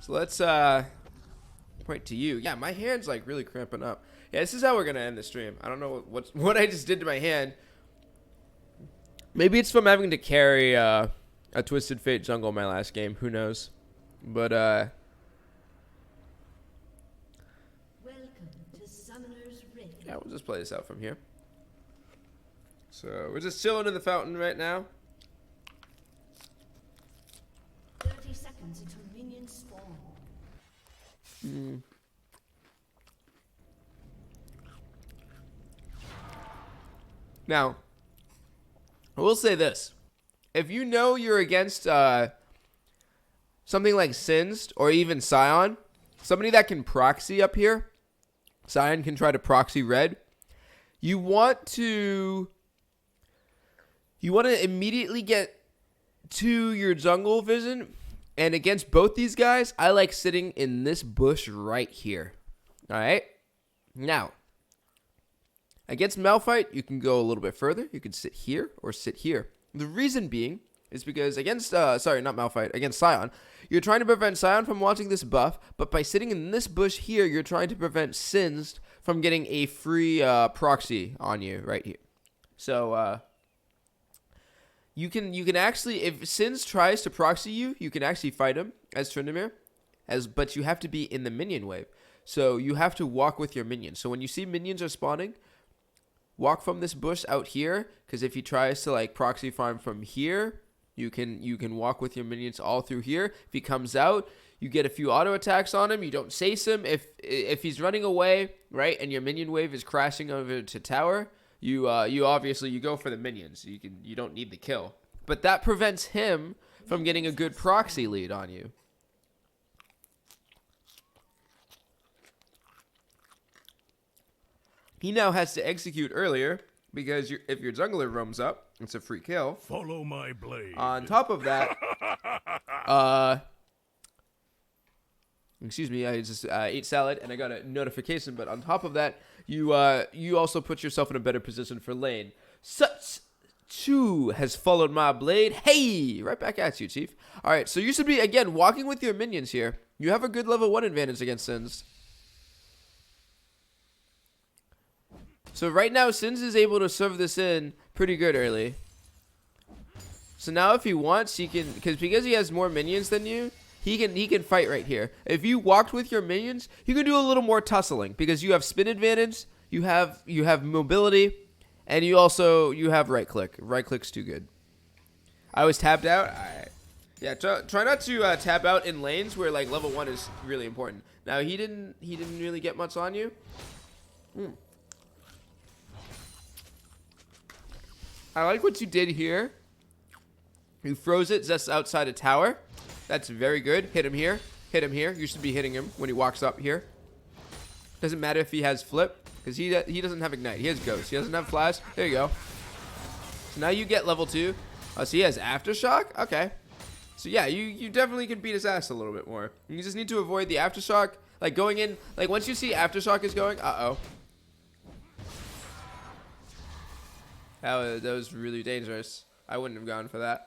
So let's point to you. Yeah, my hand's like really cramping up. Yeah, this is how we're gonna end the stream. I don't know what I just did to my hand. Maybe it's from having to carry a Twisted Fate jungle my last game. Who knows? But Welcome to Summoner's Rift. yeah, we'll just play this out from here. So we're just chilling in the fountain right now. 30 seconds until minions spawn. Now, I will say this. If you know you're against something like Singed or even Scion, somebody that can proxy up here, Scion can try to proxy red, you want to immediately get to your jungle vision. And against both these guys, I like sitting in this bush right here. All right? Now, against Malphite, you can go a little bit further. You can sit here or sit here. The reason being is because against, sorry, not Malphite, against Scion, you're trying to prevent Scion from launching this buff, but by sitting in this bush here, you're trying to prevent Singed from getting a free proxy on you right here. So, you can actually, if Singed tries to proxy you, you can actually fight him as Tryndamere, but you have to be in the minion wave. So you have to walk with your minions. So when you see minions are spawning, walk from this bush out here, because if he tries to like proxy farm from here, you can walk with your minions all through here. If he comes out, you get a few auto attacks on him. You don't chase him. If he's running away, right, and your minion wave is crashing over to tower, you obviously you go for the minions. You don't need the kill, but that prevents him from getting a good proxy lead on you. He now has to execute earlier because if your jungler roams up, it's a free kill. Follow my blade. On top of that, excuse me, I just ate salad and I got a notification. But on top of that, you also put yourself in a better position for lane. Such Chu has followed my blade. Hey, right back at you, Chief. All right, so you should be again walking with your minions here. You have a good level 1 advantage against Sins. So right now, Sins is able to serve this in pretty good early. So now if he wants, he can, because he has more minions than you, he can fight right here. If you walked with your minions, you can do a little more tussling because you have spin advantage, you have mobility, and you have right click. Right click's too good. I was tapped out. Yeah, try not to tap out in lanes where like level 1 is really important. Now he didn't really get much on you. I like what you did here. You froze it just outside a tower. That's very good. Hit him here. Hit him here. You should be hitting him when he walks up here. Doesn't matter if he has flip, because he doesn't have ignite. He has ghost. He doesn't have flash. There you go. So now you get level 2. Oh, so he has aftershock? Okay. So yeah, you definitely can beat his ass a little bit more. You just need to avoid the aftershock. Like going in, like once you see aftershock is going, uh-oh. That was really dangerous. I wouldn't have gone for that.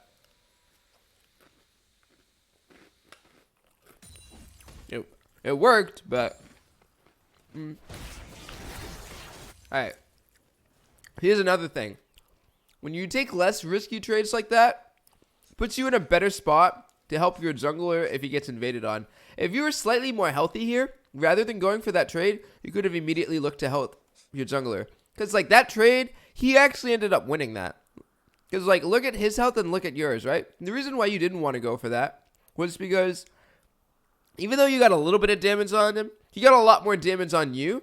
It worked, but... Alright. Here's another thing. When you take less risky trades like that, it puts you in a better spot to help your jungler if he gets invaded on. If you were slightly more healthy here, rather than going for that trade, you could have immediately looked to help your jungler. Because, like, that trade, he actually ended up winning that. Because, like, look at his health and look at yours, right? And the reason why you didn't want to go for that was because even though you got a little bit of damage on him, he got a lot more damage on you.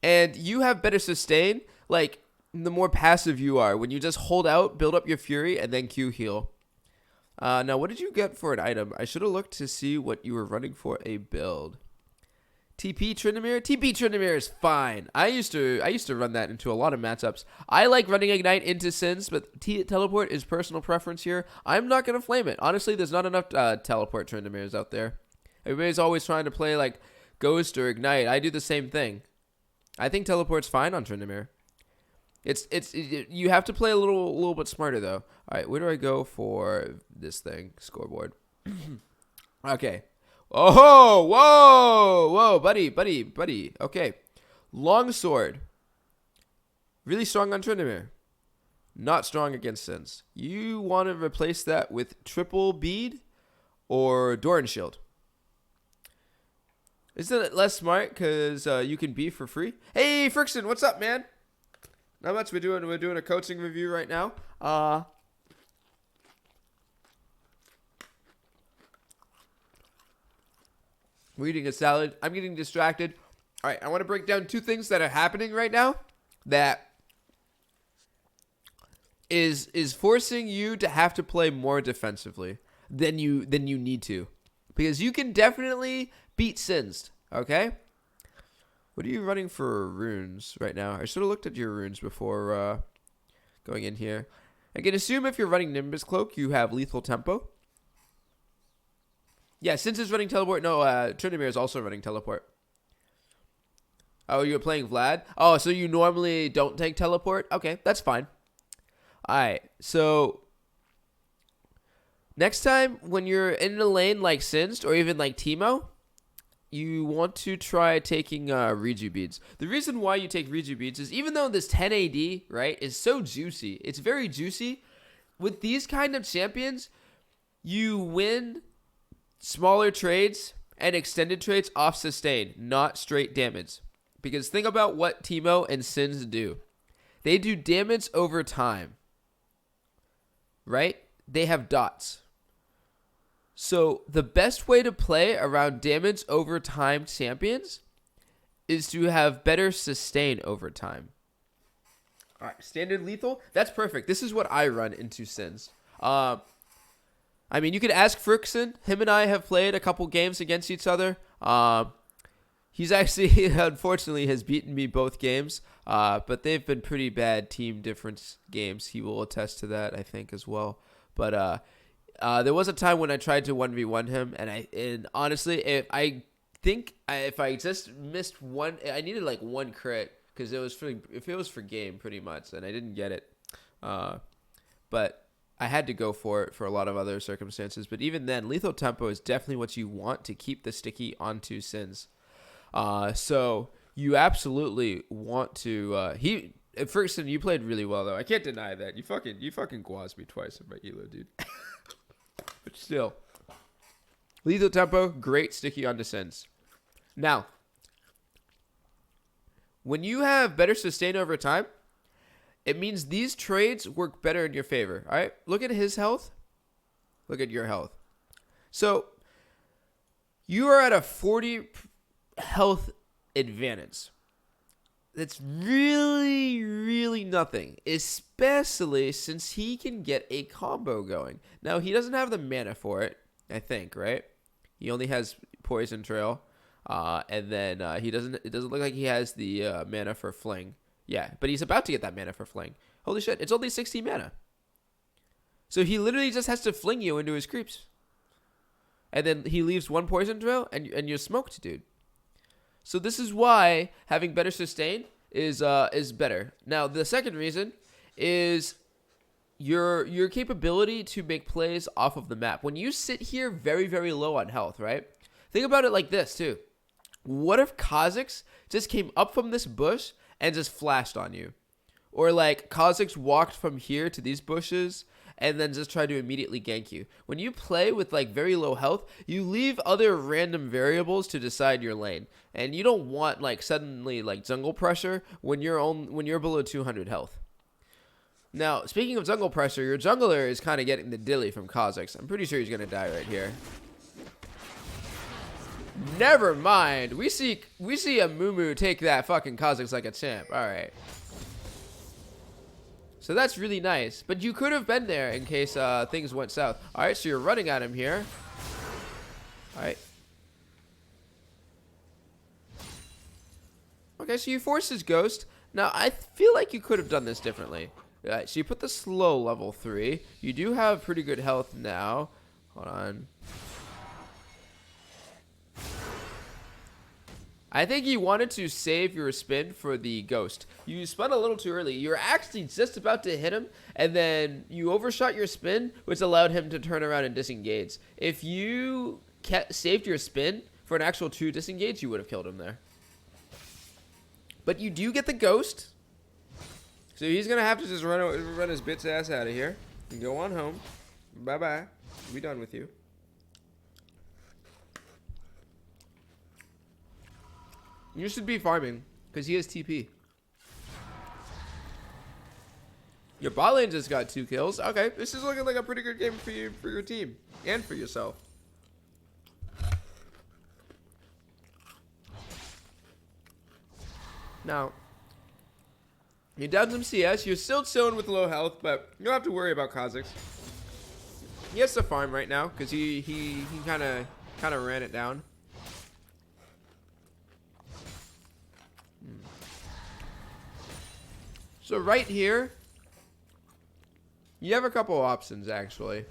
And you have better sustain, like, the more passive you are. When you just hold out, build up your fury, and then Q heal. Now, what did you get for an item? I should have looked to see what you were running for a build. TP Tryndamere? TP Tryndamere is fine. I used to run that into a lot of matchups. I like running Ignite into Sins, but Teleport is personal preference here. I'm not going to flame it. Honestly, there's not enough Teleport Tryndameres out there. Everybody's always trying to play like Ghost or Ignite. I do the same thing. I think Teleport's fine on Tryndamere. You have to play a little bit smarter though. All right, where do I go for this thing? Scoreboard. Okay. Oh, whoa, whoa, buddy. Okay. Longsword. Really strong on Tryndamere. Not strong against Sins. You want to replace that with triple bead or Doran Shield. Isn't it less smart because you can be for free? Hey, Frickson, what's up, man? Not much. We're doing a coaching review right now. We're eating a salad. I'm getting distracted. All right, I want to break down two things that are happening right now that is forcing you to have to play more defensively than you need to, because you can definitely beat Sins. Okay. What are you running for runes right now? I should have looked at your runes before going in here. I can assume if you're running Nimbus Cloak, you have lethal tempo. Yeah, Sins is running teleport. No, Tryndamere is also running teleport. Oh, you're playing Vlad? Oh, so you normally don't take teleport? Okay, that's fine. Alright, so next time when you're in a lane like Singed or even like Teemo, you want to try taking Reju Beads. The reason why you take Reju Beads is even though this 10 AD, right, is so juicy, it's very juicy, with these kind of champions, you win smaller trades and extended trades off sustain, not straight damage. Because think about what Teemo and Sins do. They do damage over time. Right? They have dots. So the best way to play around damage over time champions is to have better sustain over time. All right, standard lethal. That's perfect. This is what I run into Sins. I mean, you could ask Frickson. Him and I have played a couple games against each other. He's actually, unfortunately, has beaten me both games. But they've been pretty bad team difference games. He will attest to that, I think, as well. But there was a time when I tried to 1v1 him, and honestly, if I just missed one, I needed like one crit because if it was for game pretty much, and I didn't get it. But I had to go for it for a lot of other circumstances. But even then, lethal tempo is definitely what you want to keep the sticky onto Sins. So you absolutely want to. Ferguson, you played really well though. I can't deny that. You fucking guazed me twice in my elo, dude. But still, lethal tempo, great sticky onto Sins. Now, when you have better sustain over time, it means these trades work better in your favor. All right, look at his health. Look at your health. So you are at a 40 health advantage. That's really, really nothing, especially since he can get a combo going. Now, he doesn't have the mana for it, I think, right? He only has Poison Trail, and then it doesn't look like he has the mana for Fling. Yeah, but he's about to get that mana for Fling. Holy shit, it's only 60 mana. So he literally just has to fling you into his creeps. And then he leaves one Poison Trail, and you're smoked, dude. So this is why having better sustain is better. Now, the second reason is your capability to make plays off of the map. When you sit here very, very low on health, right? Think about it like this, too. What if Kha'Zix just came up from this bush and just flashed on you? Or like Kha'Zix walked from here to these bushes and then just try to immediately gank you. When you play with like very low health, you leave other random variables to decide your lane, and you don't want like suddenly like jungle pressure when you're below 200 health. Now, speaking of jungle pressure, your jungler is kind of getting the dilly from Kha'Zix. I'm pretty sure he's gonna die right here. Never mind. We see a Mumu take that fucking Kha'Zix like a champ. All right. So that's really nice. But you could have been there in case things went south. All right, so you're running at him here. All right. Okay, so you forced his ghost. Now, I feel like you could have done this differently. All right, so you put the slow level 3. You do have pretty good health now. Hold on. I think you wanted to save your spin for the ghost. You spun a little too early. You were actually just about to hit him, and then you overshot your spin, which allowed him to turn around and disengage. If you saved your spin for an actual 2 disengage, you would have killed him there. But you do get the ghost. So he's going to have to just run his bitch ass out of here. And go on home. Bye-bye. We're done with you. You should be farming, because he has TP. Your bot lane just got 2 kills. Okay, this is looking like a pretty good game for you, for your team, and for yourself. Now, you're down some CS. You're still chilling with low health, but you don't have to worry about Kha'Zix. He has to farm right now, because he kind of ran it down. So right here, you have a couple options, actually.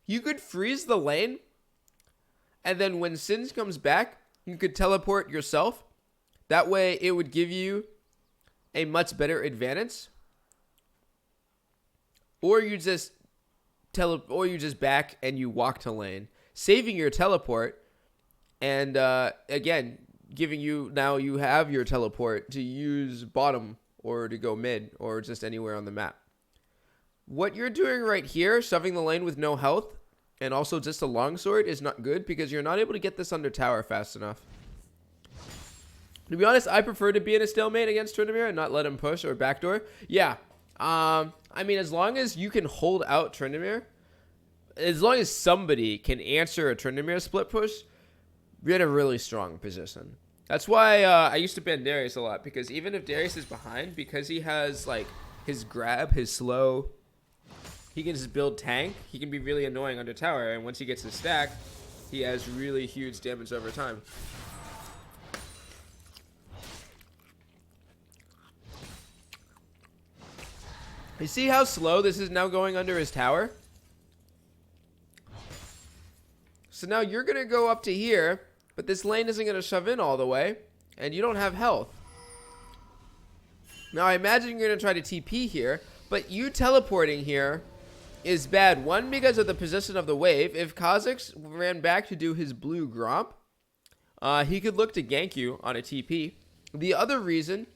You could freeze the lane, and then when Sins comes back, you could teleport yourself. That way, it would give you a much better advantage. Or you just back and you walk to lane, saving your teleport, and again, giving you, now you have your teleport to use bottom or to go mid or just anywhere on the map. What you're doing right here, shoving the lane with no health and also just a longsword, is not good because you're not able to get this under tower fast enough. To be honest, I prefer to be in a stalemate against Tryndamere and not let him push or backdoor. Yeah. I mean, as long as you can hold out Tryndamere, as long as somebody can answer a Tryndamere split push, you're in a really strong position. That's why I used to ban Darius a lot, because even if Darius is behind, because he has like his grab, his slow, he can just build tank. He can be really annoying under tower, and once he gets his stack, he has really huge damage over time. You see how slow this is now going under his tower? So now you're going to go up to here, but this lane isn't going to shove in all the way, and you don't have health. Now I imagine you're going to try to TP here, but you teleporting here is bad. One, because of the position of the wave. If Kha'Zix ran back to do his blue Gromp, he could look to gank you on a TP. The other reason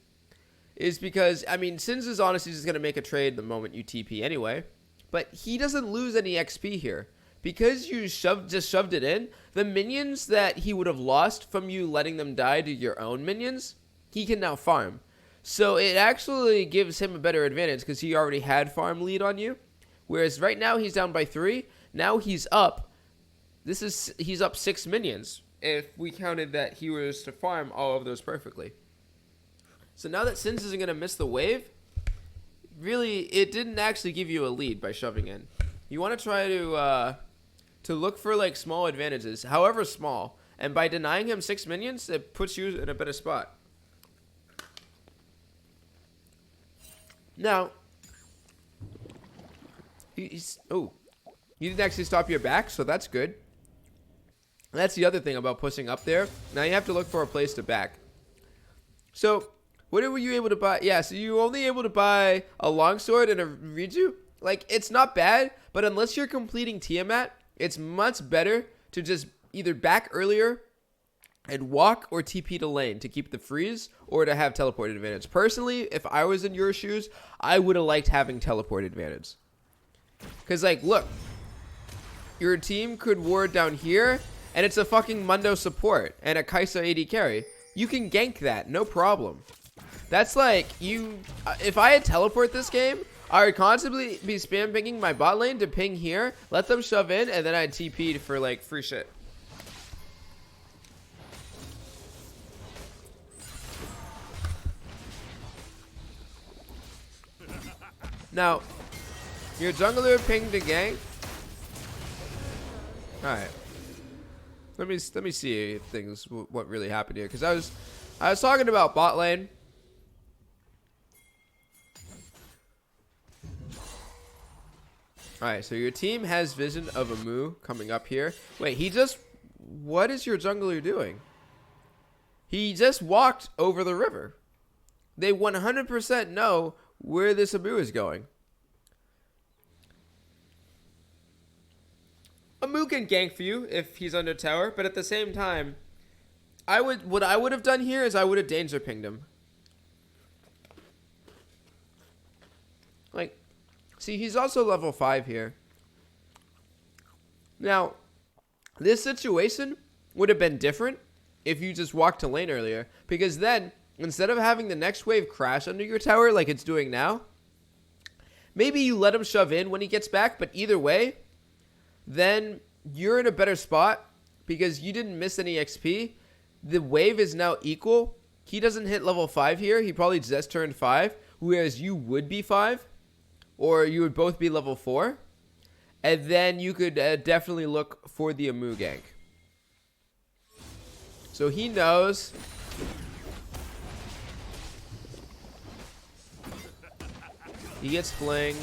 is because, I mean, Sins is honestly just going to make a trade the moment you TP anyway, but he doesn't lose any XP here. Because you just shoved it in, the minions that he would have lost from you letting them die to your own minions, he can now farm. So it actually gives him a better advantage because he already had farm lead on you. Whereas right now he's down by 3. Now he's up. He's up 6 minions if we counted that he was to farm all of those perfectly. So now that Sins isn't going to miss the wave, really, it didn't actually give you a lead by shoving in. You want to try to look for like small advantages, however small, and by denying him 6 minions, it puts you in a better spot. Now, you didn't actually stop your back, so that's good. That's the other thing about pushing up there. Now you have to look for a place to back. So, what were you able to buy? Yeah, so you were only able to buy a longsword and a Riju. Like, it's not bad, but unless you're completing Tiamat, it's much better to just either back earlier and walk or TP to lane to keep the freeze or to have teleport advantage. Personally, if I was in your shoes, I would have liked having teleport advantage. Because, like, look, your team could ward down here, and it's a fucking Mundo support and a Kai'Sa AD carry. You can gank that, no problem. That's like, if I had teleport this game, I would constantly be spam pinging my bot lane to ping here, let them shove in, and then I'd TP for like free shit. Now, your jungler pinged a gank. Alright. Let me see things, what really happened here. Because I was talking about bot lane. Alright, so your team has vision of a Moo coming up here. Wait, what is your jungler doing? He just walked over the river. They 100% know where this Amu is going. Amu can gank for you if he's under tower, but at the same time, what I would have done here is I would have danger pinged him. Like, see, he's also level 5 here. Now, this situation would have been different if you just walked to lane earlier. Because then, instead of having the next wave crash under your tower like it's doing now, maybe you let him shove in when he gets back. But either way, then you're in a better spot because you didn't miss any XP. The wave is now equal. He doesn't hit level 5 here. He probably just turned 5, whereas you would be 5. Or you would both be level 4. And then you could definitely look for the Amu gank. So he knows. He gets flinged.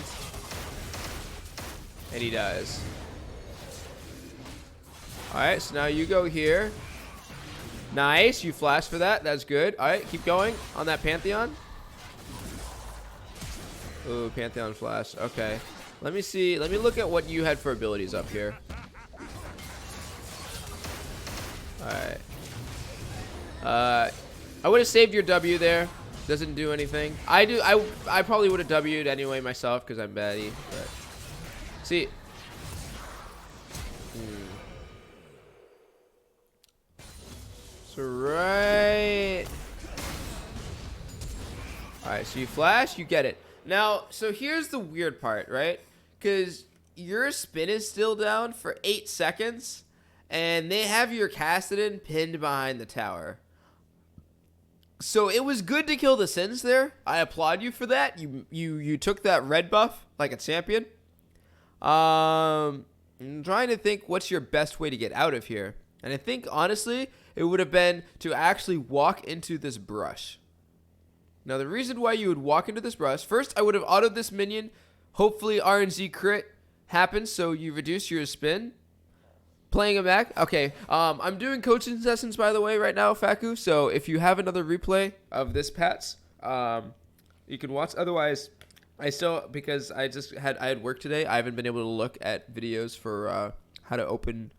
And he dies. Alright, so now you go here. Nice, you flash for that. That's good. Alright, keep going on that Pantheon. Ooh, Pantheon flash. Okay. Let me see. Let me look at what you had for abilities up here. Alright. I would have saved your W there. Doesn't do anything. I probably would have W'd anyway myself because I'm baddie. But see. So right. Alright, so you flash, you get it. Now, so here's the weird part, right? Because your spin is still down for 8 seconds, and they have your Kassadin pinned behind the tower. So it was good to kill the Sins there. I applaud you for that. You took that red buff like a champion. I'm trying to think what's your best way to get out of here. And I think, honestly, it would have been to actually walk into this brush. Now, the reason why you would walk into this brush, first, I would have autoed this minion. Hopefully, RNG crit happens, so you reduce your spin. Playing him back. Okay, I'm doing coaching sessions, by the way, right now, Faku. So if you have another replay of this Pats, you can watch. Otherwise, because I had work today, I haven't been able to look at videos for how to open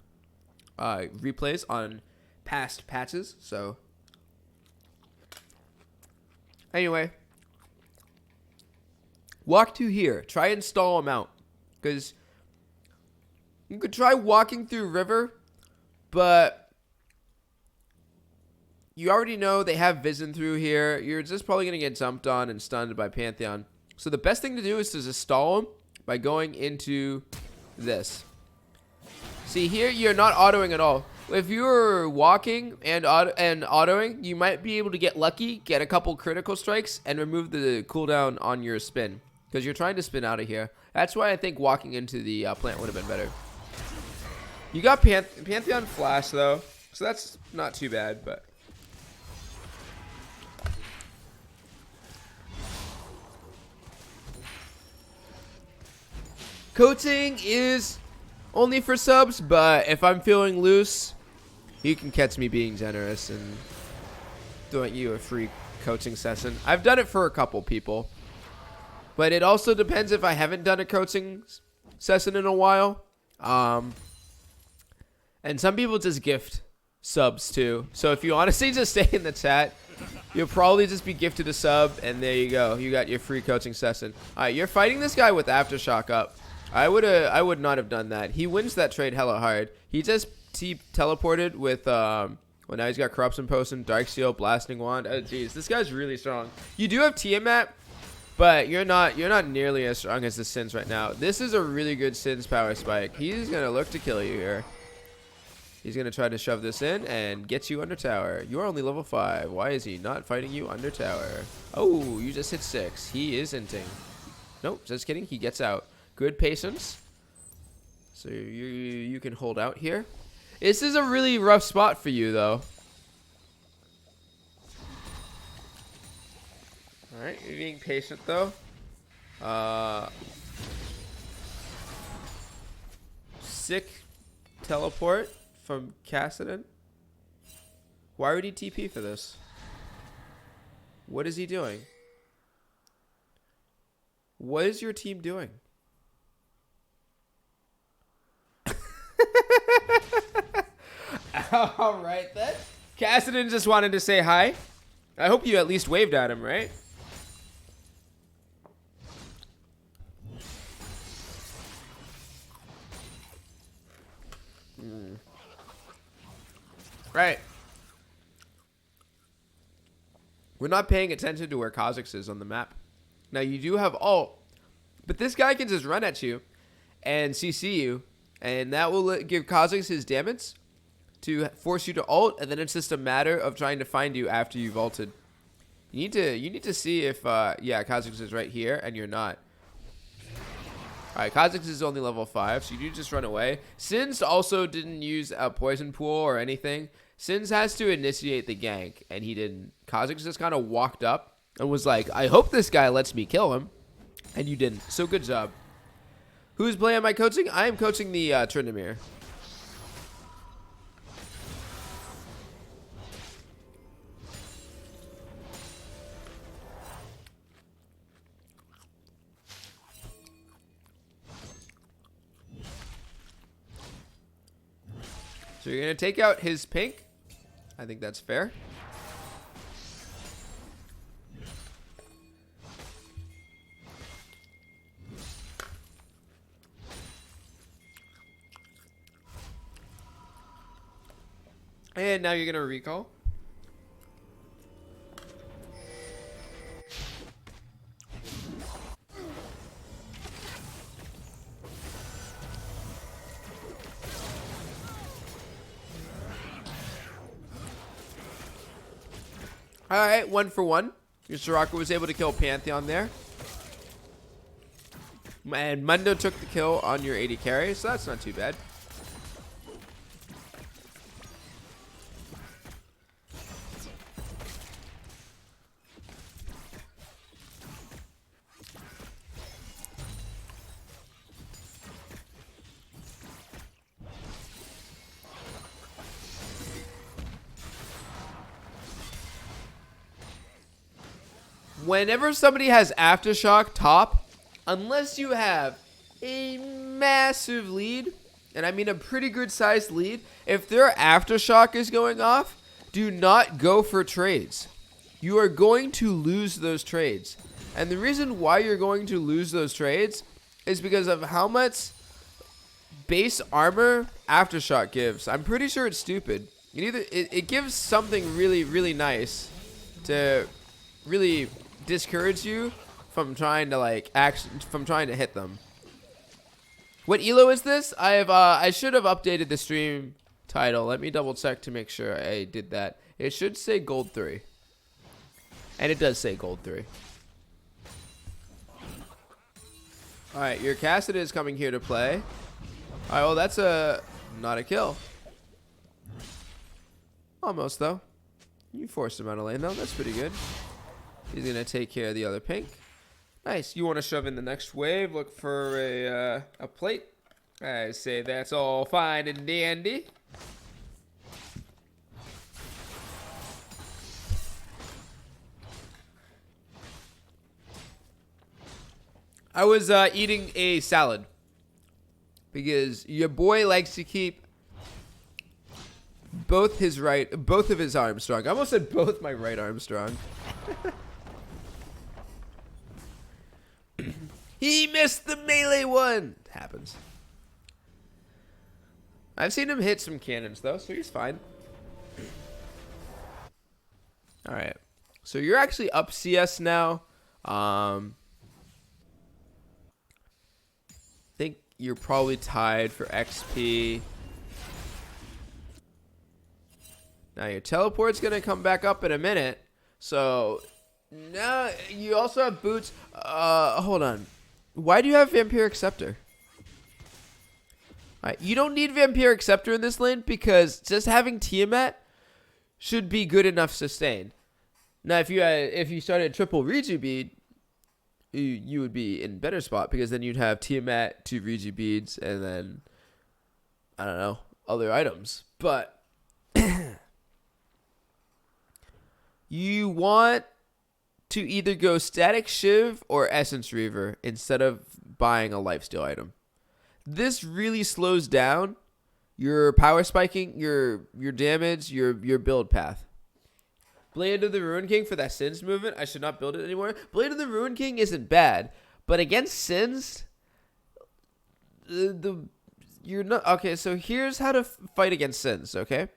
replays on past patches. So anyway, walk to here. Try and stall him out, because you could try walking through river, but you already know they have vision through here. You're just probably going to get jumped on and stunned by Pantheon. So the best thing to do is to just stall him by going into this. See, here you're not autoing at all. If you're walking and autoing, you might be able to get lucky, get a couple critical strikes, and remove the cooldown on your spin, because you're trying to spin out of here. That's why I think walking into the plant would have been better. You got Pantheon Flash, though, so that's not too bad, but... Coaching is only for subs, but if I'm feeling loose, you can catch me being generous and doing you a free coaching session. I've done it for a couple people, but it also depends if I haven't done a coaching session in a while. And some people just gift subs too. So if you honestly just stay in the chat, you'll probably just be gifted a sub, and there you go. You got your free coaching session. All right, you're fighting this guy with Aftershock up. I would not have done that. He wins that trade hella hard. He just teleported with well, now he's got Corruption Potion, Darksteel, Blasting Wand. Oh jeez, this guy's really strong. You do have Tiamat, but you're not nearly as strong as the Sins right now. This is a really good Sins power spike. He's gonna look to kill you here. He's gonna try to shove this in and get you under tower. You're only level 5. Why is he not fighting you under tower? Oh, you just hit 6. He is inting. Nope, just kidding. He gets out. Good patience. So you can hold out here. This is a really rough spot for you, though. Alright, you're being patient, though. Sick teleport from Kassadin. Why would he TP for this? What is he doing? What is your team doing? All right, then. Cassidon just wanted to say hi. I hope you at least waved at him, right? Right. We're not paying attention to where Kha'Zix is on the map. Now, you do have ult, but this guy can just run at you and CC you, and that will give Kha'Zix his damage to force you to ult, and then it's just a matter of trying to find you after you've ulted. You need to see if yeah, Kha'Zix is right here and you're not. Alright, Kha'Zix is only level 5, so you do just run away. Sins also didn't use a poison pool or anything. Sins has to initiate the gank, and he didn't. Kha'Zix just kind of walked up and was like, I hope this guy lets me kill him. And you didn't. So good job. Whose play am I coaching? I am coaching the Tryndamere. So you're going to take out his pink. I think that's fair. And now you're going to recall. Alright, 1 for 1. Your Soraka was able to kill Pantheon there. And Mundo took the kill on your 80 carry, so that's not too bad. Whenever somebody has Aftershock top, unless you have a massive lead, and I mean a pretty good sized lead, if their Aftershock is going off, do not go for trades. You are going to lose those trades. And the reason why you're going to lose those trades is because of how much base armor Aftershock gives. I'm pretty sure it's stupid. It gives something really, really nice to really discourage you from trying to hit them. What elo is this? I should have updated the stream title. Let me double check to make sure I did that. It should say gold 3. And it does say gold 3. Alright, your Cassidon is coming here to play. Alright, well that's not a kill. Almost though. You forced him out of lane though, that's pretty good. He's going to take care of the other pink. Nice. You want to shove in the next wave. Look for a plate. I say that's all fine and dandy. I was eating a salad because your boy likes to keep both of his arms strong. I almost said both my right arms strong. He missed the melee one. It happens. I've seen him hit some cannons though, so he's fine. Alright. So you're actually up CS now. I think you're probably tied for XP. Now your teleport's gonna come back up in a minute. So now you also have boots. Hold on. Why do you have Vampiric Scepter? Alright, you don't need Vampiric Scepter in this lane because just having Tiamat should be good enough sustain. Now, if you started triple Riju bead, you would be in better spot because then you'd have Tiamat, 2 Riju beads, and then I don't know, other items. But you want to either go Static Shiv or Essence Reaver instead of buying a lifesteal item. This really slows down your power spiking, your damage, your build path. Blade of the Ruin King for that Sins movement. I should not build it anymore. Blade of the Ruin King isn't bad, but against Sins, you're not okay. So here's how to fight against Sins. Okay,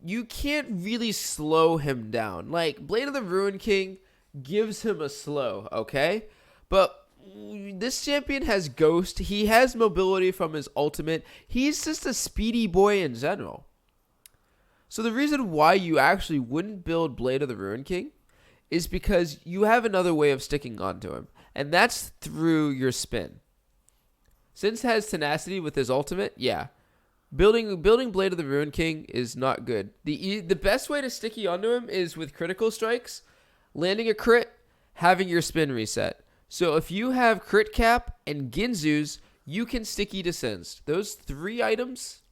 you can't really slow him down. Like Blade of the Ruin King gives him a slow. Okay, but this champion has Ghost. He has mobility from his ultimate. He's just a speedy boy in general. So the reason why you actually wouldn't build Blade of the Ruin King is because you have another way of sticking onto him, and that's through your spin. Since has tenacity with his ultimate, yeah. Building Blade of the Ruin King is not good. The best way to sticky onto him is with critical strikes, landing a crit, having your spin reset. So if you have crit cap and Ginzus, you can sticky to Sins. Those 3 items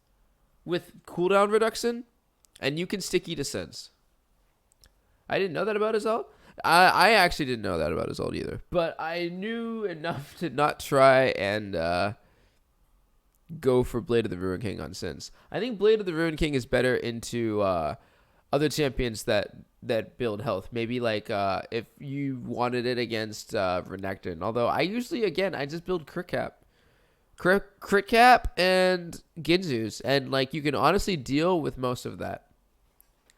with cooldown reduction, and you can sticky to Sins. I didn't know that about his ult. I actually didn't know that about his ult either. But I knew enough to not try and go for Blade of the Ruin King on Sins. I think Blade of the Ruin King is better into other champions that build health. Maybe like if you wanted it against Renekton. Although I usually, again, I just build crit cap. Crit cap and Ginzus. And like you can honestly deal with most of that.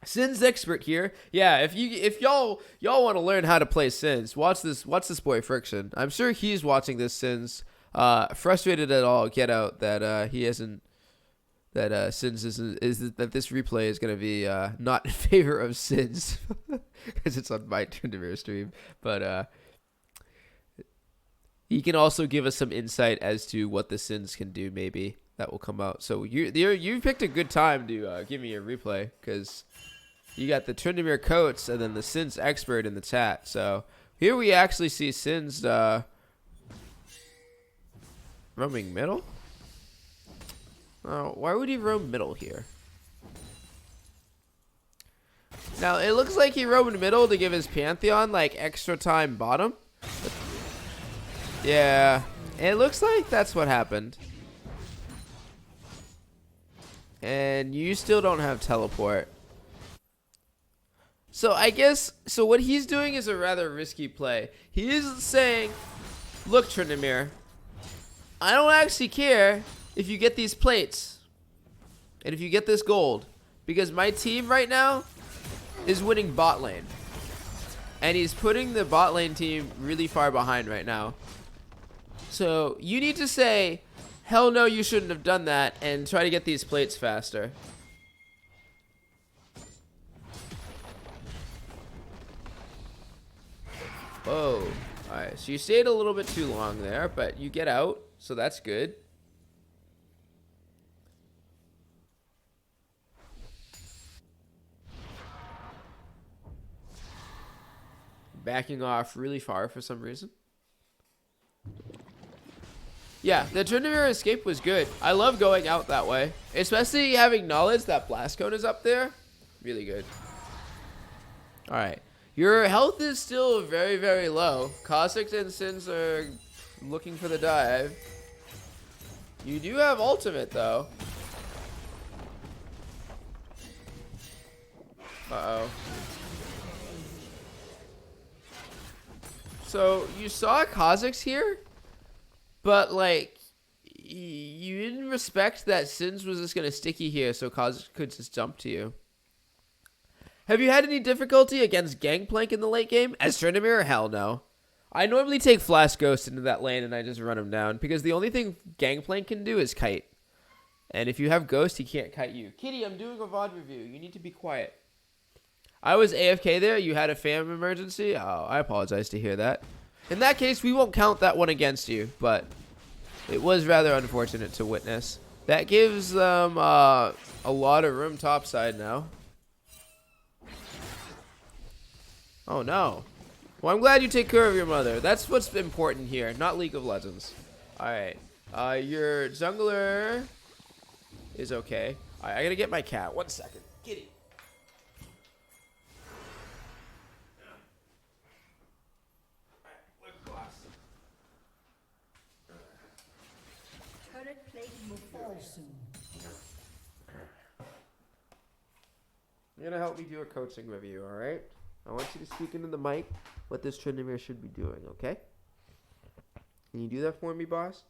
Sins expert here. Yeah, if y'all want to learn how to play Sins, watch this boy Friction. I'm sure he's watching this Sins. Frustrated at all get out that he hasn't that Sins is that this replay is gonna be not in favor of Sins because it's on my Tryndamere stream, but he can also give us some insight as to what the Sins can do. Maybe that will come out. So you picked a good time to give me a replay because you got the Tryndamere coats and then the Sins expert in the chat. So here we actually see Sins roaming middle. Oh, why would he roam middle here? Now it looks like he roamed middle to give his Pantheon like extra time bottom. Yeah, it looks like that's what happened. And you still don't have teleport. So I guess, so what he's doing is a rather risky play. He is saying, look Tryndamere, I don't actually care if you get these plates. And if you get this gold. Because my team right now is winning bot lane. And he's putting the bot lane team really far behind right now. So you need to say, hell no, you shouldn't have done that, and try to get these plates faster. Oh, alright, so you stayed a little bit too long there, but you get out, so that's good. Backing off really far for some reason. Yeah, the Tryndamere escape was good. I love going out that way. Especially having knowledge that Blast Cone is up there. Really good. Alright. Your health is still very, very low. Kha'Zix and Sins are looking for the dive. You do have ultimate, though. Uh-oh. So, you saw Kha'Zix here? But, like, you didn't respect that Sins was just going to sticky here, so Kha'Zix could just jump to you. Have you had any difficulty against Gangplank in the late game? As Tryndamere? Hell no. I normally take Flash Ghost into that lane and I just run him down, because the only thing Gangplank can do is kite. And if you have Ghost, he can't kite you. Kitty, I'm doing a VOD review. You need to be quiet. I was AFK there. You had a fam emergency? Oh, I apologize to hear that. In that case, we won't count that one against you, but it was rather unfortunate to witness. That gives them a lot of room topside now. Oh, no. Well, I'm glad you take care of your mother. That's what's important here, not League of Legends. Alright. Your jungler is okay. Alright, I gotta get my cat. 1 second. Kitty. Turret plate will fall soon. You're gonna help me do a coaching review, all right? I want you to speak into the mic what this Tryndamere should be doing, okay? Can you do that for me, boss?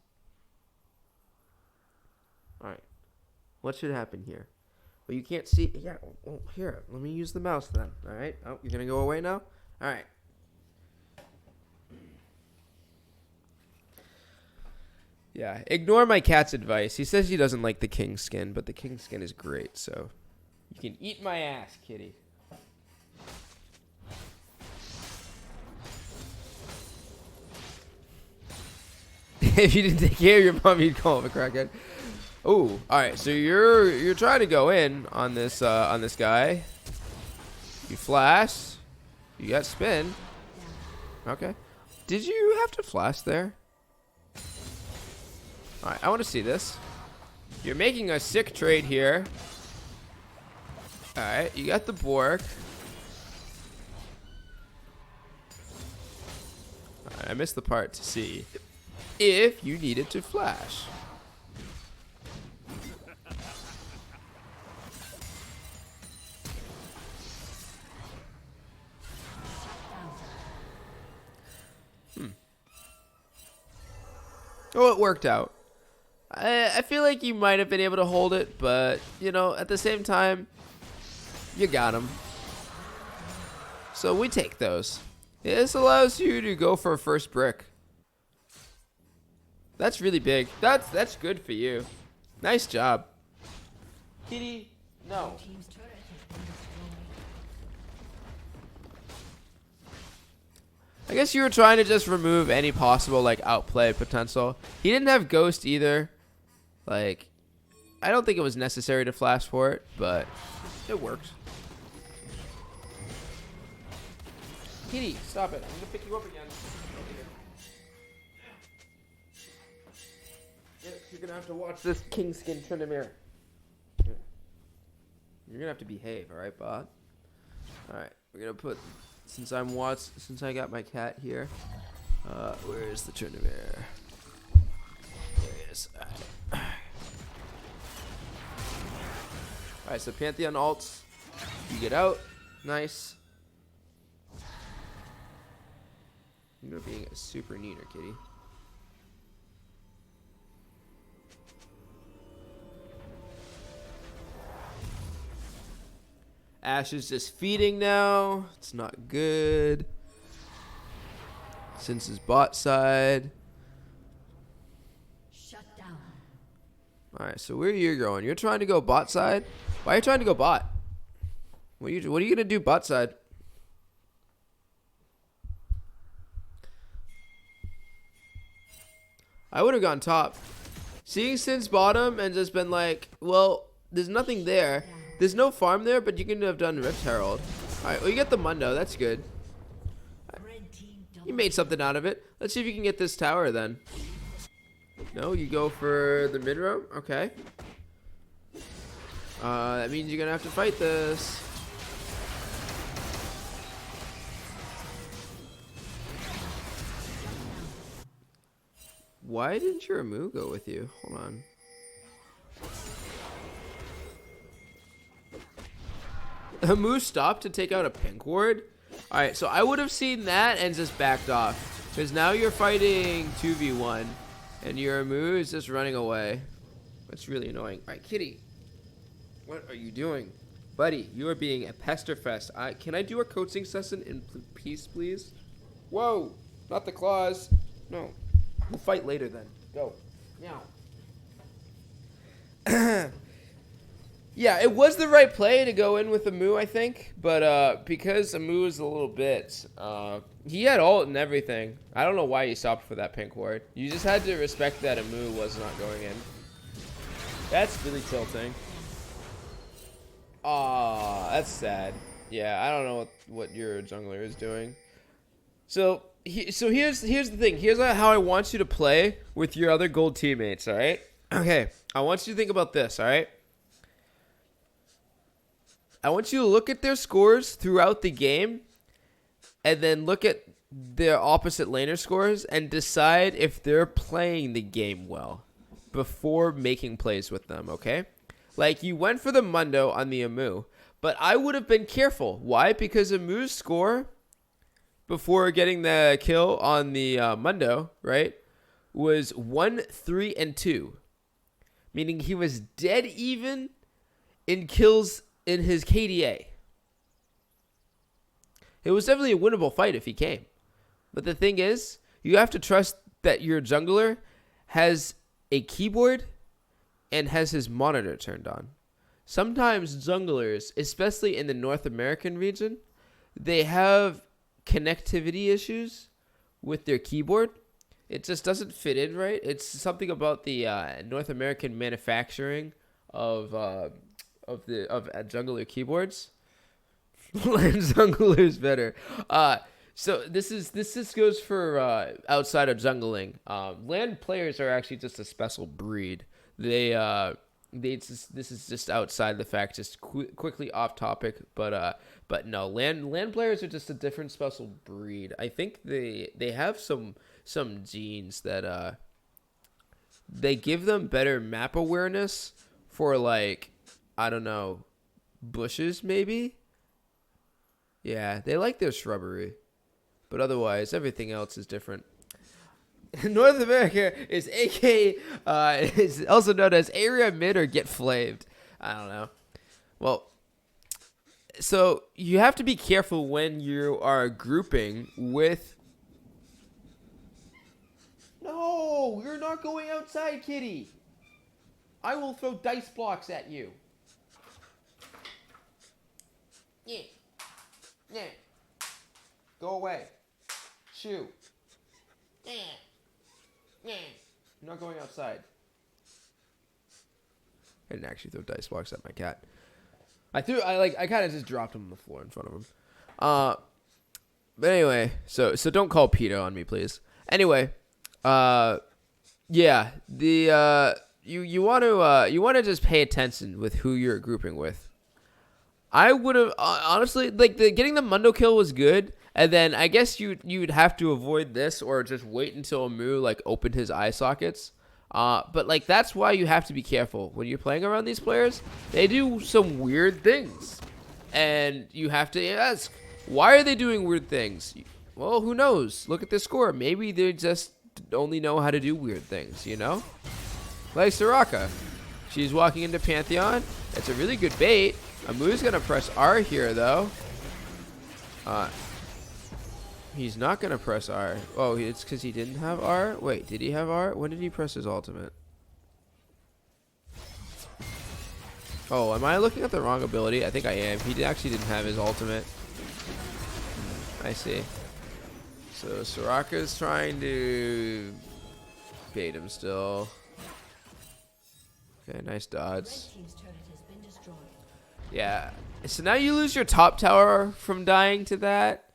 All right. What should happen here? Well, you can't see. Yeah. Well, here. Let me use the mouse then. All right. Oh, you're gonna go away now. All right. Yeah. Ignore my cat's advice. He says he doesn't like the king skin, but the king skin is great. So you can eat my ass, kitty. If you didn't take care of your mom, you'd call him a crackhead. Oh, all right. So you're trying to go in on this guy. You flash. You got spin. Okay. Did you have to flash there? All right. I want to see this. You're making a sick trade here. All right. You got the Bork. All right, I missed the part to see if you needed to flash. Oh, it worked out. I feel like you might have been able to hold it, but, you know, at the same time, you got him. So we take those. This allows you to go for a first brick. That's really big. That's good for you. Nice job. Kitty, no. Team's turret has been destroyed. I guess you were trying to just remove any possible, like, outplay potential. He didn't have Ghost either. Like, I don't think it was necessary to flash for it, but it worked. Kitty, stop it. I'm going to pick you up again. You're going to have to watch this king skin Tryndamere. You're going to have to behave, all right, bud? All right, we're going to put... Since I got my cat here, where is the Tryndamere? There he is. Alright, so Pantheon ults. You get out. Nice. You're being a super neater, kitty. Ashe is just feeding now. It's not good. Since his bot side. Shut down. Alright, so where are you going? You're trying to go bot side? Why are you trying to go bot? What are you gonna do bot side? I would have gone top. Seeing Sin's bottom and just been like, well, there's nothing there. There's no farm there, but you can have done Rift Herald. Alright, well, you get the Mundo. That's good. Red team double. You made something out of it. Let's see if you can get this tower then. No, you go for the mid roam? Okay. That means you're going to have to fight this. Why didn't your Amu go with you? Hold on. Amu stopped to take out a pink ward? Alright, so I would have seen that and just backed off. Because now you're fighting 2v1. And your Amu is just running away. That's really annoying. Alright, kitty. What are you doing? Buddy, you are being a pesterfest. Can I do a coaching session in peace, please? Whoa! Not the claws. No. We'll fight later then. Go. Meow. Yeah, it was the right play to go in with Amu, I think. But because Amu is a little bit... he had ult and everything. I don't know why you stopped for that pink ward. You just had to respect that Amu was not going in. That's really tilting. Aw, that's sad. Yeah, I don't know what your jungler is doing. So here's the thing. Here's how I want you to play with your other gold teammates, all right? Okay, I want you to think about this, all right? I want you to look at their scores throughout the game and then look at their opposite laner scores and decide if they're playing the game well before making plays with them, okay? Like, you went for the Mundo on the Amu, But I would have been careful. Why? Because Amu's score before getting the kill on the Mundo, right, was 1-3-2. Meaning he was dead even in kills in his KDA. It was definitely a winnable fight if he came. But the thing is, you have to trust that your jungler has a keyboard and has his monitor turned on. Sometimes junglers, especially in the North American region, they have connectivity issues with their keyboard. It just doesn't fit in right. It's something about the North American manufacturing of jungler keyboards. Land junglers better. So this goes for outside of jungling. Land players are actually just a special breed. This is just outside the fact, just quickly off topic, but no, land players are just a different special breed. I think they have some genes that they give them better map awareness for, like, I don't know, bushes maybe. Yeah, they like their shrubbery, but otherwise everything else is different. North America is is also known as area mid or get flaved. I don't know. Well, so you have to be careful when you are grouping with. No, you're not going outside, kitty. I will throw dice blocks at you. Yeah. Yeah. Go away. Shoo. Yeah. Yeah. You're not going outside. I didn't actually throw dice blocks at my cat. I kind of just dropped him on the floor in front of him. But anyway, so don't call PETA on me, please. Anyway, yeah, you want to just pay attention with who you're grouping with. I would have honestly, like, getting the Mundo kill was good, and then I guess you'd have to avoid this or just wait until Amu like opened his eye sockets. But like, that's why you have to be careful when you're playing around these players. They do some weird things, and you have to ask, why are they doing weird things? Well, who knows? Look at the score. Maybe they just only know how to do weird things, you know? Like Soraka. She's walking into Pantheon. It's a really good bait. Amu's gonna press R here, though. He's not gonna press R. Oh, it's because he didn't have R? Wait, did he have R? When did he press his ultimate? Oh, am I looking at the wrong ability? I think I am. He actually didn't have his ultimate. I see. So Soraka's trying to bait him still. Okay, nice dodge. Yeah. So now you lose your top tower from dying to that.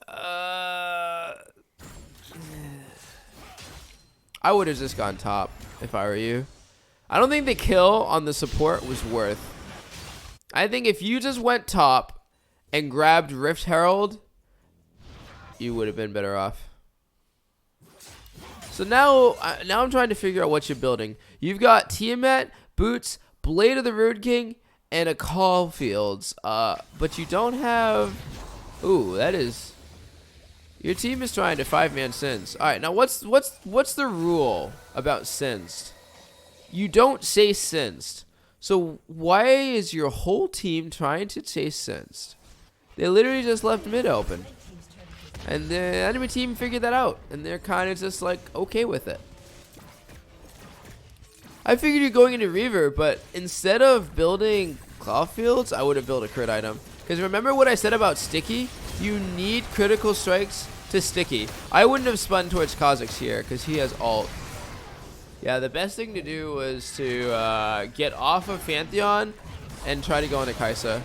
I would have just gone top if I were you. I don't think the kill on the support was worth. I think if you just went top and grabbed Rift Herald, you would have been better off. So now I'm trying to figure out what you're building. You've got Tiamat, Boots, Blade of the Rude King, and a Caulfields. But you don't have... Ooh, that is... Your team is trying to 5-man Sins. All right, now what's the rule about Sins? You don't say Sins. So why is your whole team trying to chase Sins? They literally just left mid open. And the enemy team figured that out. And they're kind of just like okay with it. I figured you're going into Reaver, but instead of building Clawfields, I would have built a crit item. Because remember what I said about Sticky? You need critical strikes to Sticky. I wouldn't have spun towards Kha'Zix here because he has ult. Yeah, the best thing to do was to get off of Pantheon and try to go into Kai'Sa.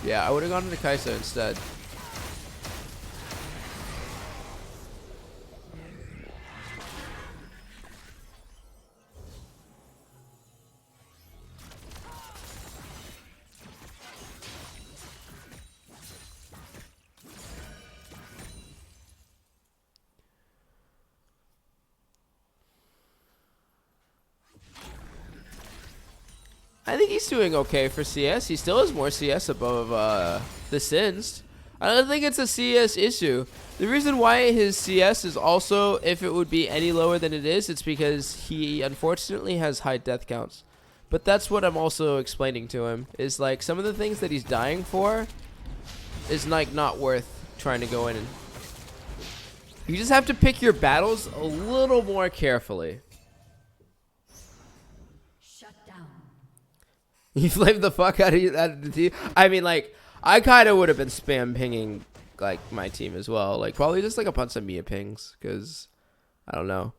Yeah, I would have gone into Kai'Sa instead. I think he's doing okay for CS. He still has more CS above the Singed. I don't think it's a CS issue. The reason why his CS is also, if it would be any lower than it is, it's because he unfortunately has high death counts. But that's what I'm also explaining to him, is like some of the things that he's dying for is like not worth trying to go in and... You just have to pick your battles a little more carefully. Shut down. You flamed the fuck out of the team. I mean, like, I kind of would have been spam pinging, like, my team as well. Like, probably just, like, a bunch of Mia pings. Because, I don't know.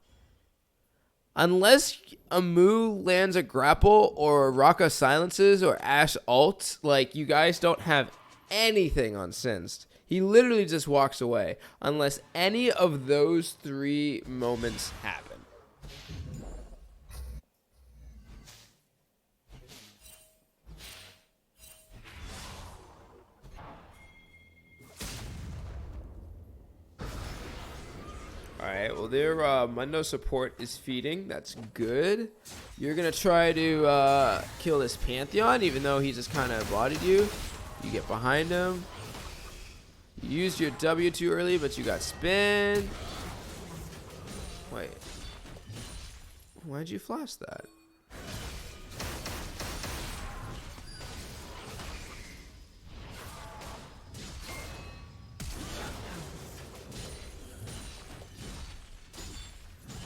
Unless a Moo lands a grapple or Raka silences or Ashe ults, like, you guys don't have anything on Singed. He literally just walks away. Unless any of those 3 moments happen. Alright, well their Mundo support is feeding. That's good. You're going to try to kill this Pantheon, even though he just kind of bodied you. You get behind him. You used your W too early, but you got spin. Wait. Why'd you flash that?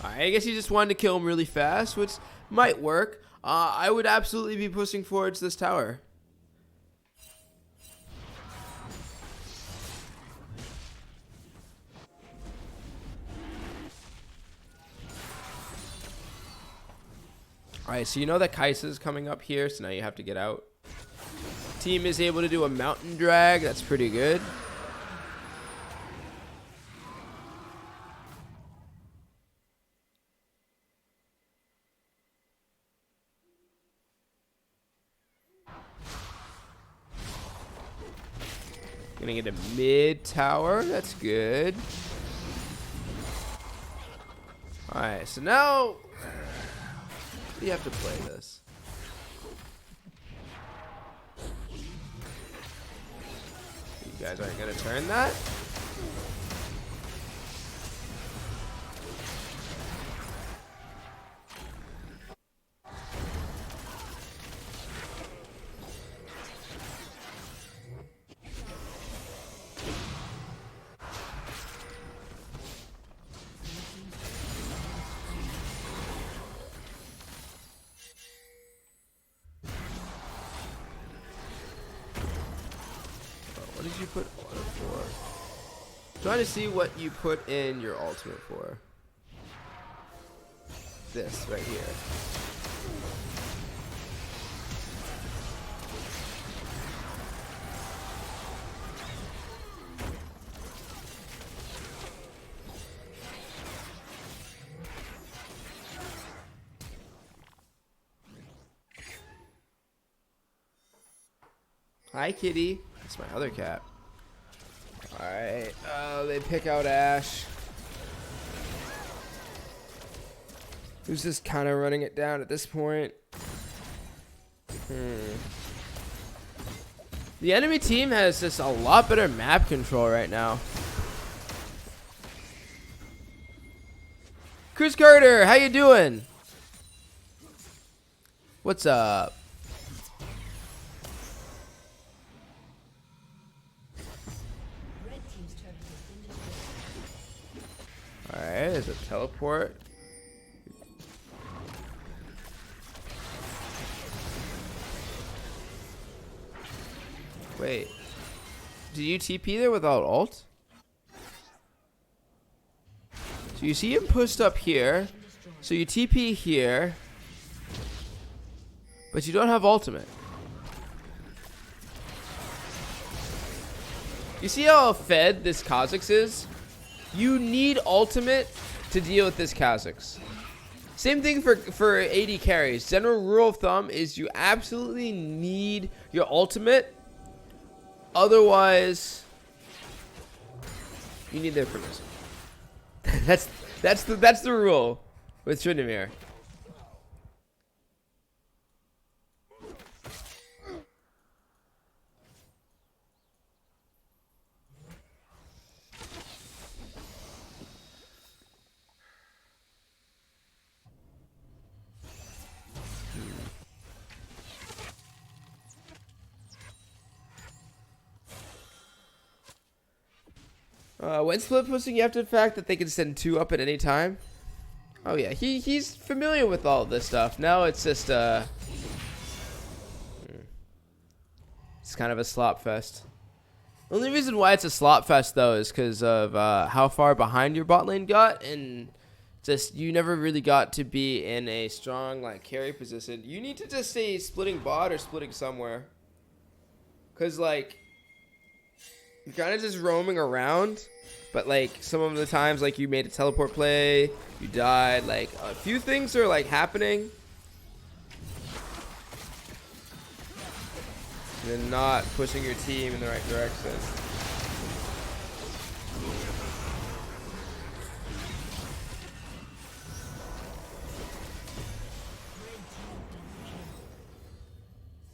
I guess he just wanted to kill him really fast, which might work. I would absolutely be pushing forwards this tower. Alright, so you know that Kai'Sa's coming up here, so now you have to get out. Team is able to do a mountain drag. That's pretty good. Gonna get a mid tower. That's good. Alright, so now you have to play this. You guys aren't gonna turn that? What did you put auto for? Trying to see what you put in your ultimate for. This right here. Hi, kitty. That's my other cat. Alright. They pick out Ashe. Who's just kind of running it down at this point? The enemy team has just a lot better map control right now. Chris Carter, how you doing? What's up? Alright, there's a teleport. Wait. Did you TP there without ult? So you see him pushed up here. So you TP here. But you don't have ultimate. You see how fed this Kha'Zix is? You need ultimate to deal with this Kha'Zix. Same thing for AD carries. General rule of thumb is you absolutely need your ultimate. Otherwise, you need their permission. that's the rule with Tryndamere. When split pushing, you have to the fact that they can send 2 up at any time. Oh yeah, he's familiar with all this stuff. Now it's just it's kind of a slop fest. The only reason why it's a slop fest though is because of how far behind your bot lane got, and just you never really got to be in a strong like carry position. You need to just stay splitting bot or splitting somewhere, cause like you're kind of just roaming around. But like some of the times, like you made a teleport play, you died. Like a few things are like happening, and then not pushing your team in the right direction.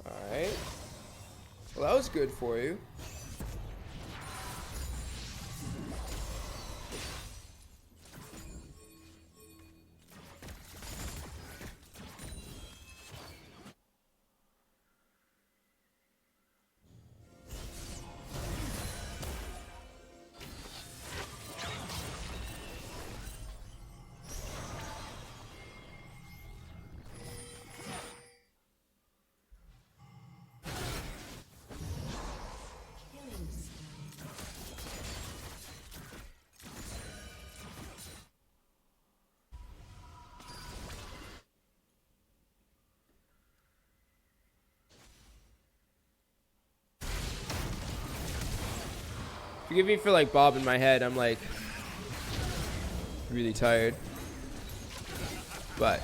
All right. Well, that was good for you. Forgive me for like bobbing my head. I'm like really tired. But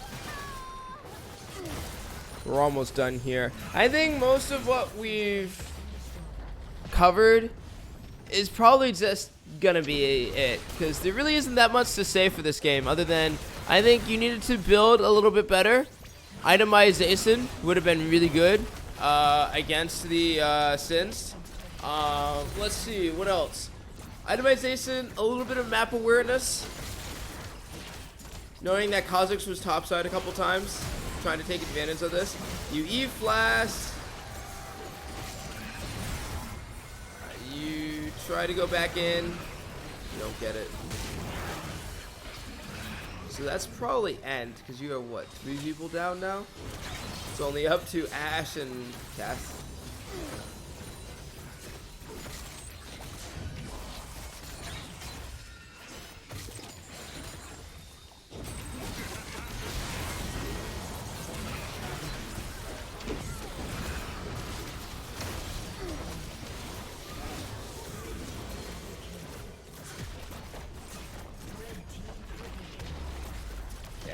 we're almost done here. I think most of what we've covered is probably just gonna be it, because there really isn't that much to say for this game other than I think you needed to build a little bit better. Itemization would have been really good against the Sins. Let's see, what else? Itemization, a little bit of map awareness. Knowing that Kha'Zix was topside a couple times, trying to take advantage of this. You E-flash. You try to go back in. You don't get it. So that's probably end, because you have what, 3 people down now? It's only up to Ashe and Cass.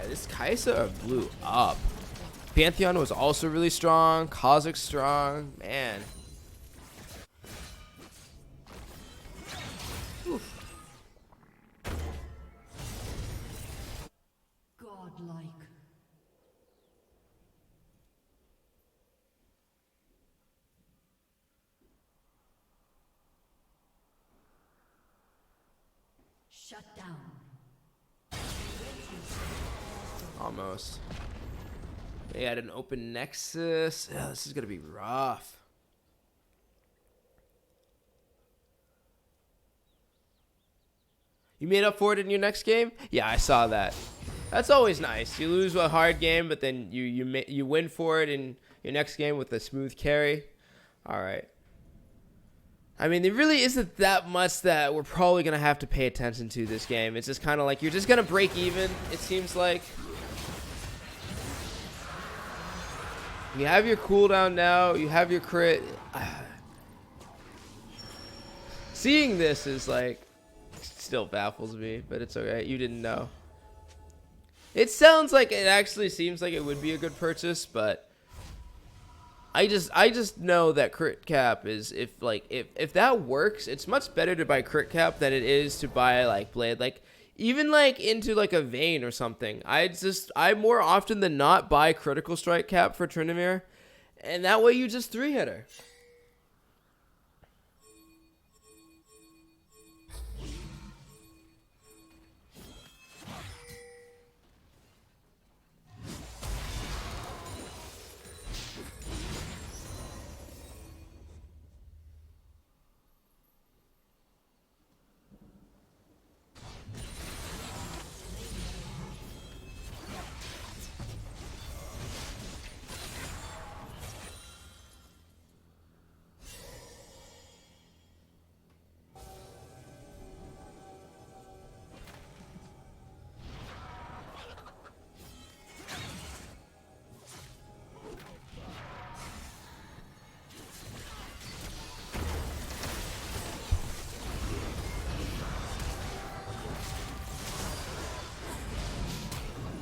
This Kai'Sa blew up. Pantheon was also really strong. Kha'Zix strong. Man. Oof. Godlike. Shut down. Almost. They had an open nexus. Yeah, this is gonna be rough. You made up for it in your next game? Yeah, I saw that. That's always nice. You lose a hard game, but then you win for it in your next game with a smooth carry. All right. I mean, there really isn't that much that we're probably gonna have to pay attention to this game. It's just kind of like you're just gonna break even. It seems like. You have your cooldown now. You have your crit. Seeing this is like still baffles me, but it's okay. You didn't know. It sounds like it actually seems like it would be a good purchase, but I just know that crit cap is if that works, it's much better to buy crit cap than it is to buy like blade. Like even like into like a Vayne or something. I more often than not buy critical strike cap for Tryndamere, and that way you just 3-hit her.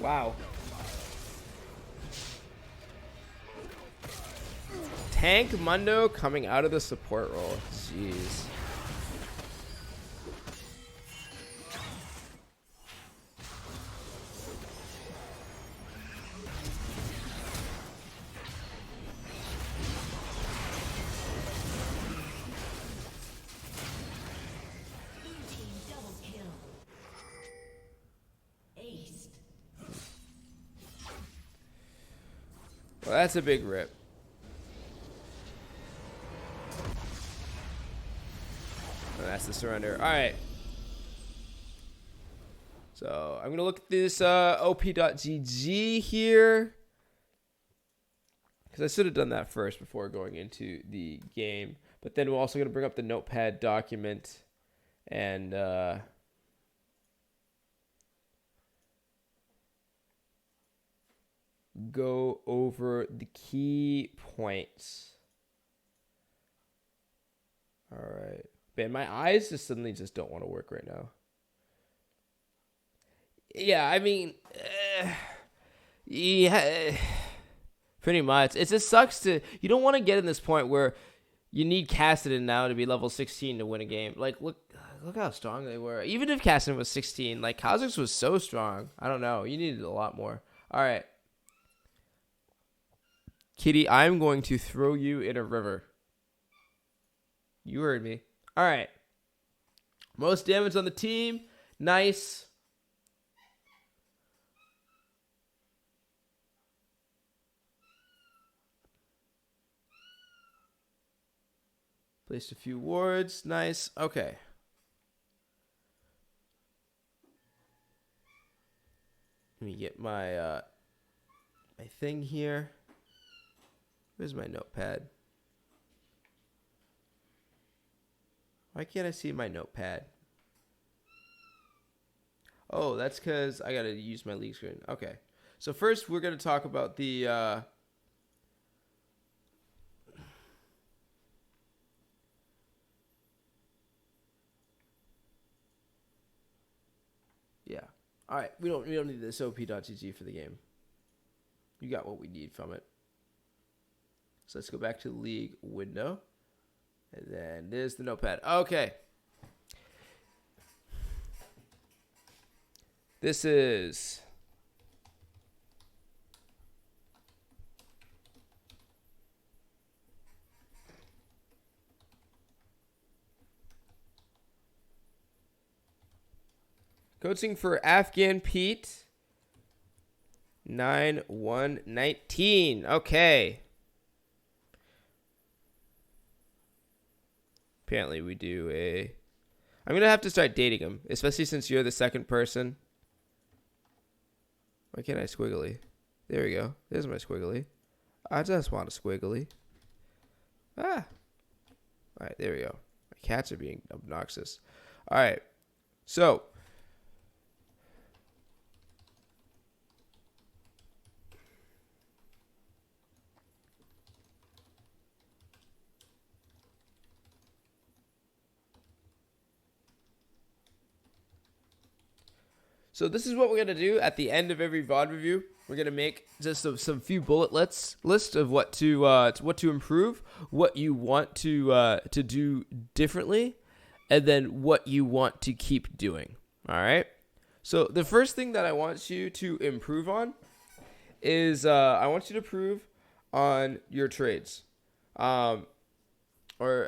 Wow. Tank Mundo coming out of the support role. Jeez. Well, that's a big rip. Oh, that's the surrender. All right. So I'm going to look at this op.gg here. Because I should have done that first before going into the game. But then we're also going to bring up the notepad document and go over the key points. All right. Man, my eyes just suddenly just don't want to work right now. Yeah, I mean, yeah, pretty much. It just sucks to, you don't want to get in this point where you need Cassidy now to be level 16 to win a game. Like, look how strong they were. Even if Cassidy was 16, like, Kha'Zix was so strong. I don't know. You needed a lot more. All right. Kitty, I'm going to throw you in a river. You heard me. All right. Most damage on the team. Nice. Placed a few wards. Nice. Okay. Let me get my my thing here. Where's my notepad? Why can't I see my notepad? Oh, that's because I got to use my league screen. Okay. So first, we're going to talk about the... Yeah. All right. We don't need this op.gg for the game. You got what we need from it. So let's go back to the league window. And then there's the notepad. Okay. This is... coaching for Afghan Pete. 9-1-19. Okay. Apparently we do a... I'm going to have to start dating him, especially since you're the second person. Why can't I squiggly? There we go. There's my squiggly. I just want a squiggly. Ah. All right, there we go. My cats are being obnoxious. All right. So... So this is what we're going to do at the end of every VOD review. We're going to make just some few bullet list of what to improve, what you want to do differently, and then what you want to keep doing. All right? So the first thing that I want you to improve on is I want you to improve on your trades. Or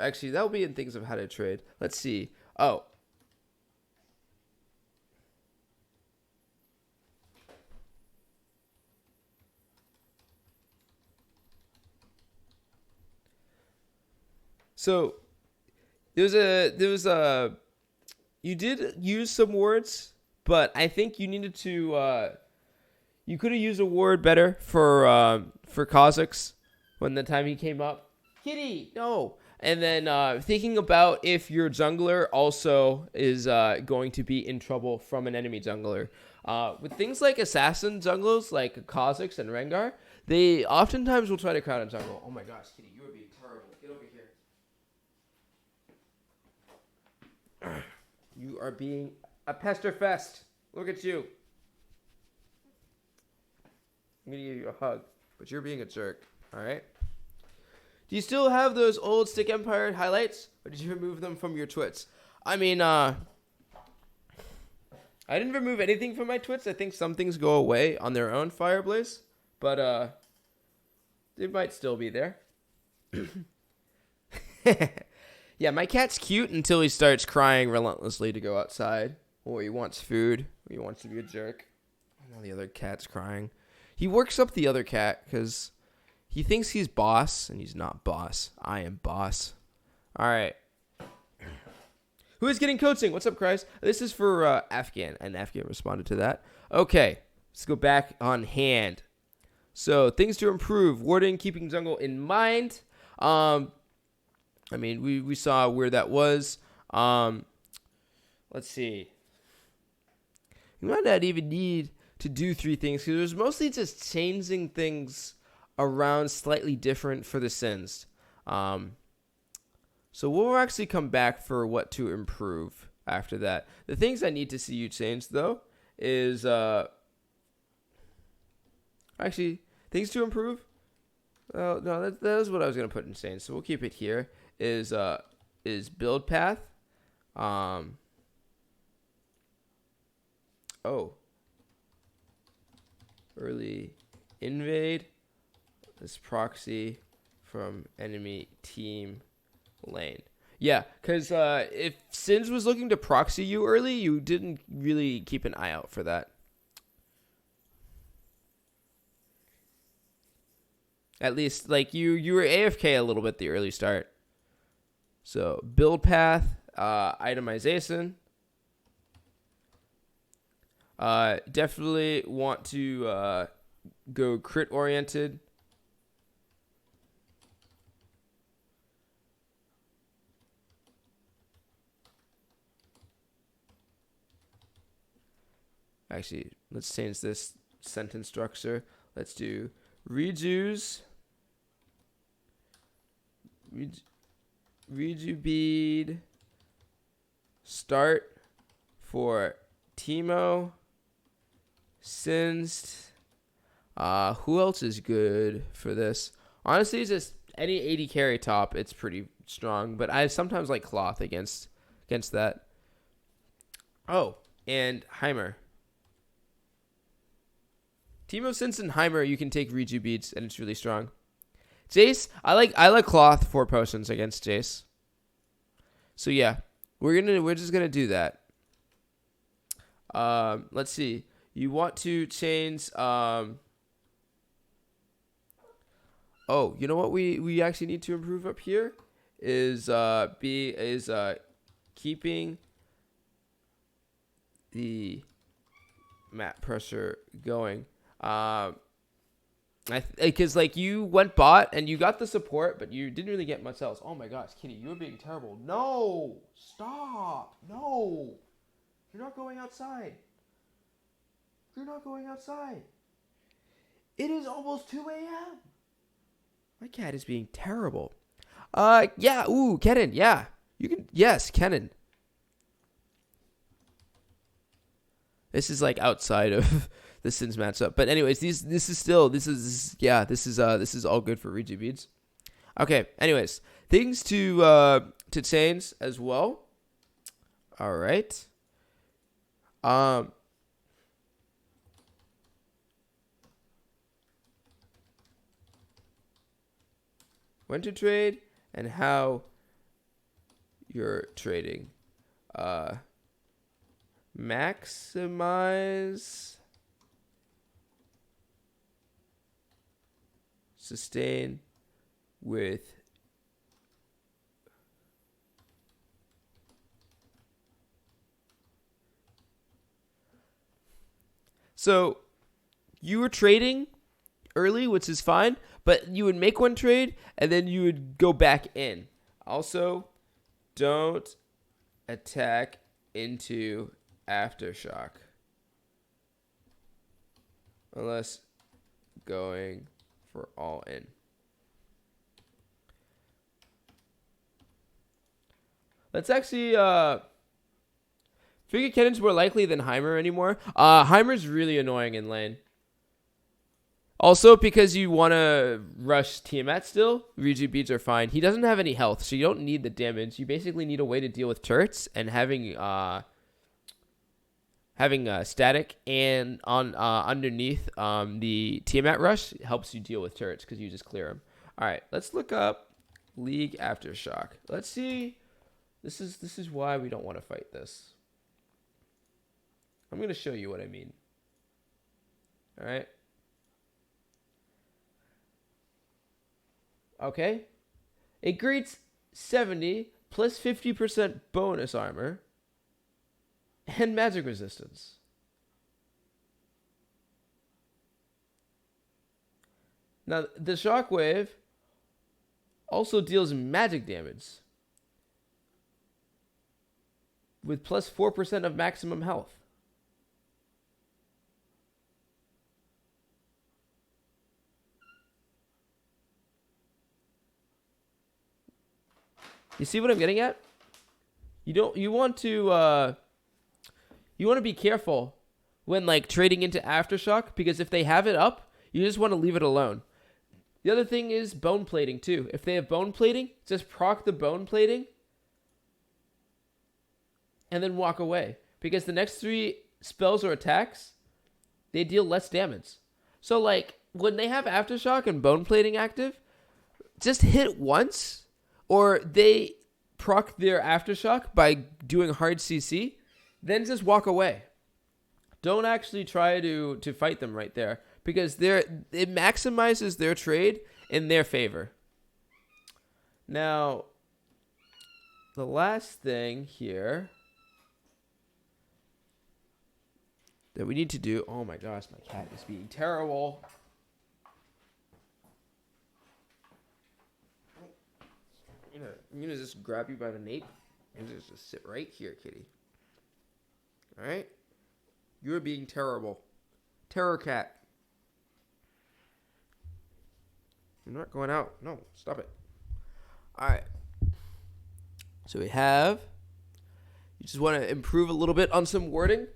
actually, that'll be in things of how to trade. Let's see. Oh. So you did use some words, but I think you needed to you could have used a word better for Kha'Zix when the time he came up. Kitty, no. And then thinking about if your jungler also is going to be in trouble from an enemy jungler. With things like assassin junglers like Kha'Zix and Rengar, they oftentimes will try to crowd a jungle. Oh my gosh, Kitty, you are being terrible. Get over here. You are being a pesterfest. Look at you. I'm gonna give you a hug, but you're being a jerk. All right. Do you still have those old Stick Empire highlights, or did you remove them from your twits? I mean, I didn't remove anything from my twits. I think some things go away on their own, Fireblaze, but they might still be there. Yeah, my cat's cute until he starts crying relentlessly to go outside, or he wants food, or he wants to be a jerk. Now the other cat's crying. He works up the other cat because he thinks he's boss, and he's not boss. I am boss. All right. Who is getting coaching? What's up, Christ? This is for Afghan, and Afghan responded to that. Okay, let's go back on hand. So, things to improve. Warding, keeping jungle in mind. I mean, we saw where that was. Let's see. You might not even need to do 3 things, because it was mostly just changing things around slightly different for the sins. So we'll actually come back for what to improve after that. The things I need to see you change, though, is actually things to improve. Oh no, that is what I was gonna put in change. So we'll keep it here. Is build path. Early invade. This proxy from enemy team lane. Yeah, because if Sins was looking to proxy you early, you didn't really keep an eye out for that. At least, like, you were AFK a little bit the early start. So, build path, itemization. Definitely want to go crit oriented. Actually, let's change this sentence structure. Let's do reju's. Reju bead. Start for Teemo. Singed. Who else is good for this? Honestly, just any 80 carry top, it's pretty strong. But I sometimes like Cloth against that. Oh, and Heimer. Teemo, Sins, and Heimer, you can take Reju beads, and it's really strong. Jace, I like Cloth for potions against Jace. So yeah, we're just gonna do that. Let's see. You want to change. Oh, you know what we actually need to improve up here is keeping the map pressure going. Because like you went bot and you got the support, but you didn't really get much else. Oh my gosh, Kitty, you were being terrible. No, stop. No, you're not going outside. You're not going outside. It is almost 2 a.m. My cat is being terrible. Yeah. Ooh, Kennen. Yeah, you can. Yes, Kennen. This is like outside of the Sins matchup, but anyways, this is all good for Reju beads. Okay. Anyways, things to change as well. All right. When to trade and how you're trading. Maximize, sustain with so you were trading early, which is fine, but you would make one trade and then you would go back in. Also, don't attack into Aftershock unless going for all in. Let's actually figure Kennen's more likely than Heimer anymore. Heimer's really annoying in lane. Also, because you want to rush Tiamat still, Riju beads are fine. He doesn't have any health, so you don't need the damage. You basically need a way to deal with turrets, and having static and on underneath the Tiamat rush helps you deal with turrets because you just clear them. All right, let's look up League Aftershock. Let's see. This is why we don't want to fight this. I'm going to show you what I mean. All right. Okay. It greets 70 plus 50% bonus armor and magic resistance. Now, the shockwave also deals magic damage with plus 4% of maximum health. You see what I'm getting at? You want to be careful when like trading into Aftershock, because if they have it up, you just want to leave it alone. The other thing is bone plating too. If they have bone plating, just proc the bone plating and then walk away, because the next 3 spells or attacks, they deal less damage. So like when they have Aftershock and bone plating active, just hit once, or they proc their Aftershock by doing hard CC, then just walk away. Don't actually try to fight them right there, because it maximizes their trade in their favor. Now, the last thing here that we need to do... Oh my gosh, my cat is being terrible. I'm gonna just grab you by the nape and just sit right here, kitty. All right? You're being terrible. Terror cat. You're not going out. No, stop it. All right. So we have... You just want to improve a little bit on some wording.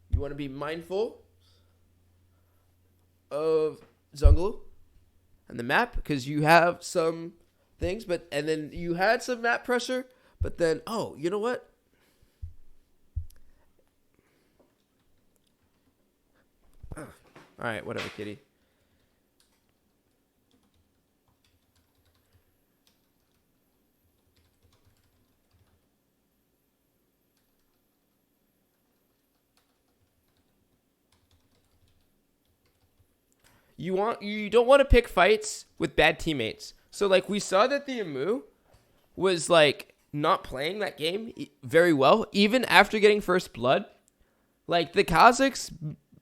You want to be mindful of Zungulu and the map, because you have some things, and then you had some map pressure, but then, oh, you know what? All right, whatever, kitty. You don't want to pick fights with bad teammates. So like we saw that the Amu was like not playing that game very well, even after getting first blood. Like the Kazakhs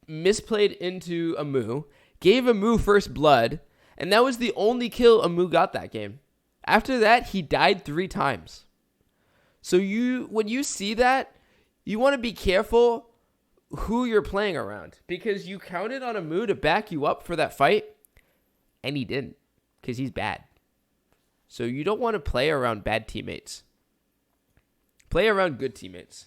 misplayed into Amu, gave Amu first blood, and that was the only kill Amu got that game. After that, he died 3 times. So when you see that, you want to be careful who you're playing around, because you counted on Amu to back you up for that fight, and he didn't, because he's bad. So you don't want to play around bad teammates. Play around good teammates.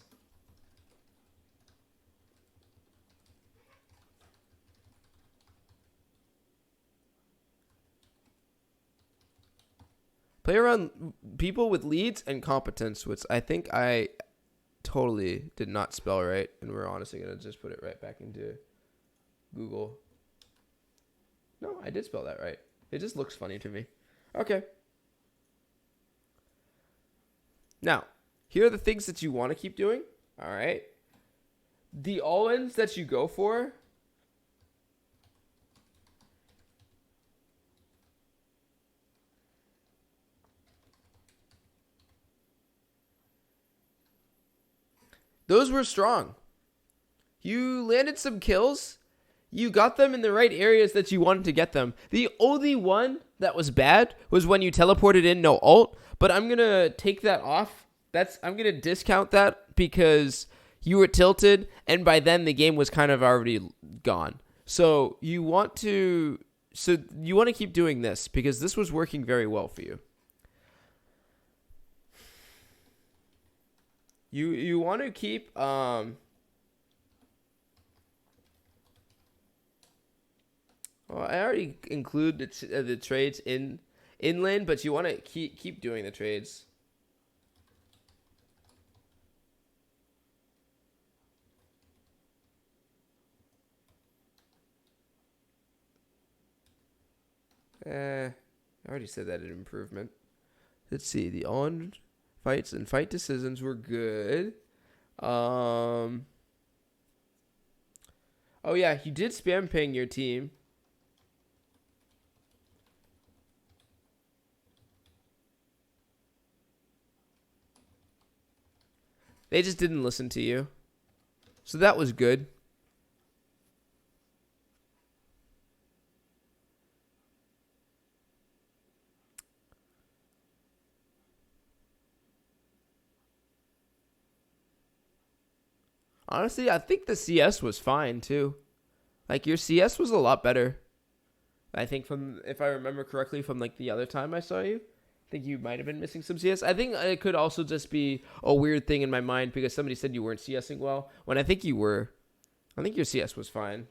Play around people with leads and competence, which I think I totally did not spell right, and we're honestly going to just put it right back into Google. No, I did spell that right. It just looks funny to me. Okay. Now, here are the things that you want to keep doing. All right. The all-ins that you go for. Those were strong. You landed some kills. You got them in the right areas that you wanted to get them. The only one that was bad was when you teleported in no ult, but I'm going to take that off. I'm going to discount that because you were tilted, and by then the game was kind of already gone. So you want to keep doing this, because this was working very well for you. You want to keep oh Well, I already include the trades in lane, but you want to keep doing the trades. I already said that an improvement. Let's see. The on fights and fight decisions were good. Oh yeah, you did spam ping your team. They just didn't listen to you. So that was good. Honestly, I think the CS was fine too. Like your CS was a lot better. I think from, if I remember correctly, from like the other time I saw you, I think you might have been missing some CS. I think it could also just be a weird thing in my mind because somebody said you weren't CSing well when I think you were. I think your CS was fine.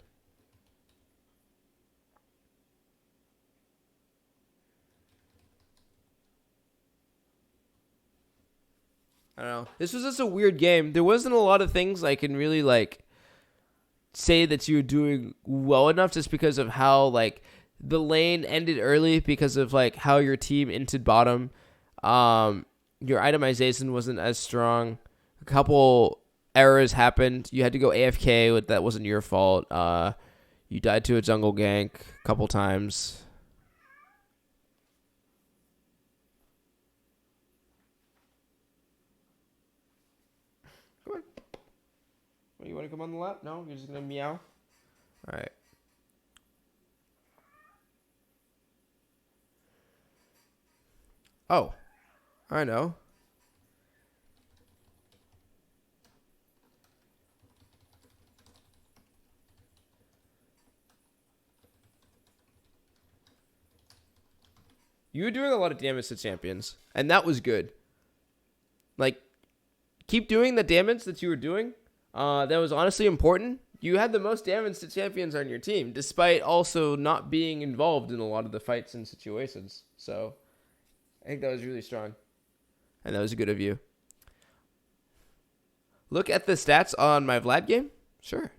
I don't know. This was just a weird game. There wasn't a lot of things I can really like say that you're doing well enough just because of how like the lane ended early because of like how your team entered bottom. Your itemization wasn't as strong. A couple errors happened. You had to go AFK, but that wasn't your fault. You died to a jungle gank a couple times. Come on. What, you want to come on the lap? No? You're just going to meow? All right. Oh, I know. You were doing a lot of damage to champions, and that was good. Like, keep doing the damage that you were doing. That was honestly important. You had the most damage to champions on your team, despite also not being involved in a lot of the fights and situations. So, I think that was really strong. And that was good of you. Look at the stats on my Vlad game? Sure.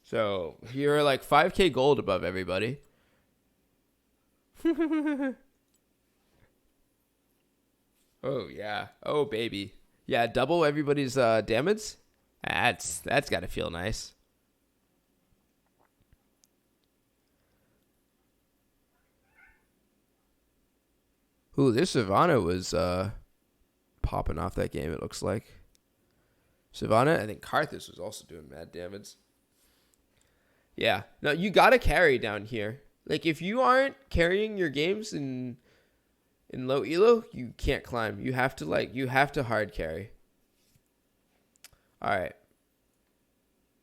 So, you're like 5k gold above everybody. Oh, yeah. Oh, baby. Yeah, double everybody's damage. That's got to feel nice. Ooh, this Savannah was popping off that game, it looks like. Savannah, I think Karthus was also doing mad damage. Yeah. No, you got to carry down here. Like, if you aren't carrying your games in low elo, you can't climb. You have to hard carry. All right.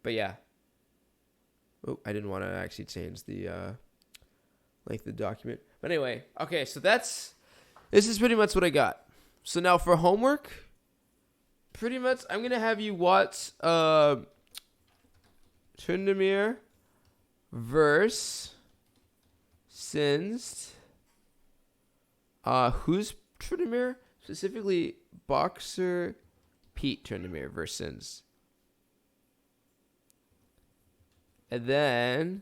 But yeah. Oh, I didn't want to actually change the length of the document. But anyway, okay, so this is pretty much what I got. So now for homework, pretty much I'm going to have you watch Tryndamere versus Singed. Who's Tryndamere? Specifically, Boxer Pete Tryndamere versus Singed. And then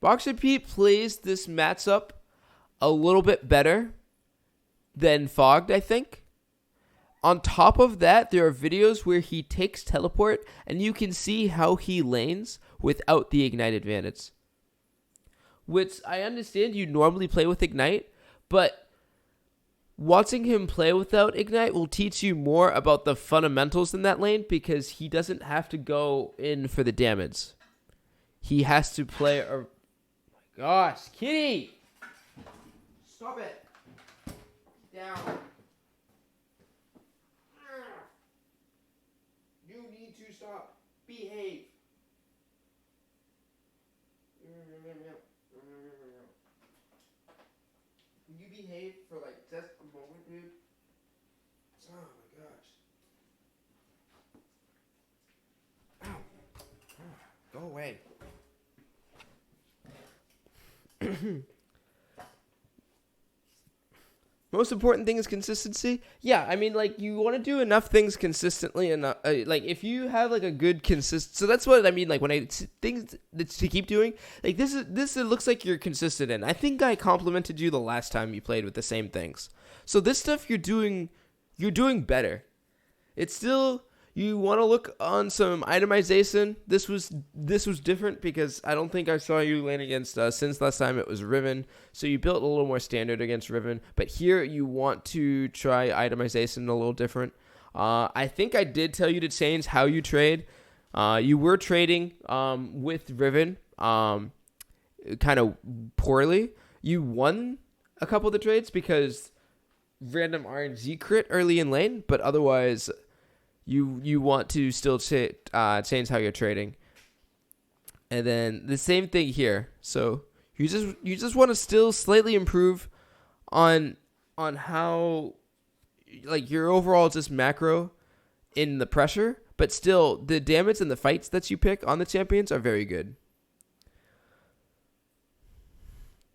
Boxer Pete plays this matchup a little bit better than Fogged, I think. On top of that, there are videos where he takes teleport, and you can see how he lanes without the Ignite advantage. Which I understand you normally play with Ignite, but watching him play without Ignite will teach you more about the fundamentals in that lane because he doesn't have to go in for the damage. He has to play a... Oh my gosh, Kitty! Stop it. Down. You need to stop. Behave. behave for like just a moment, dude? Oh my gosh. Ow. Go away. Most important thing is consistency. Yeah, I mean, like, you want to do enough things consistently enough. Like, if you have like a good so that's what I mean. Like, when things to keep doing, like this it looks like you're consistent in. I think I complimented you the last time you played with the same things. So this stuff you're doing better. It's still, you want to look on some itemization. This was different because I don't think I saw you land against since last time it was Riven. So you built a little more standard against Riven. But here you want to try itemization a little different. I think I did tell you to change how you trade. You were trading with Riven kind of poorly. You won a couple of the trades because random RNG crit early in lane, but otherwise you want to still change how you're trading. And then the same thing here. So you just want to still slightly improve on how, like, your overall just macro in the pressure, but still the damage and the fights that you pick on the champions are very good.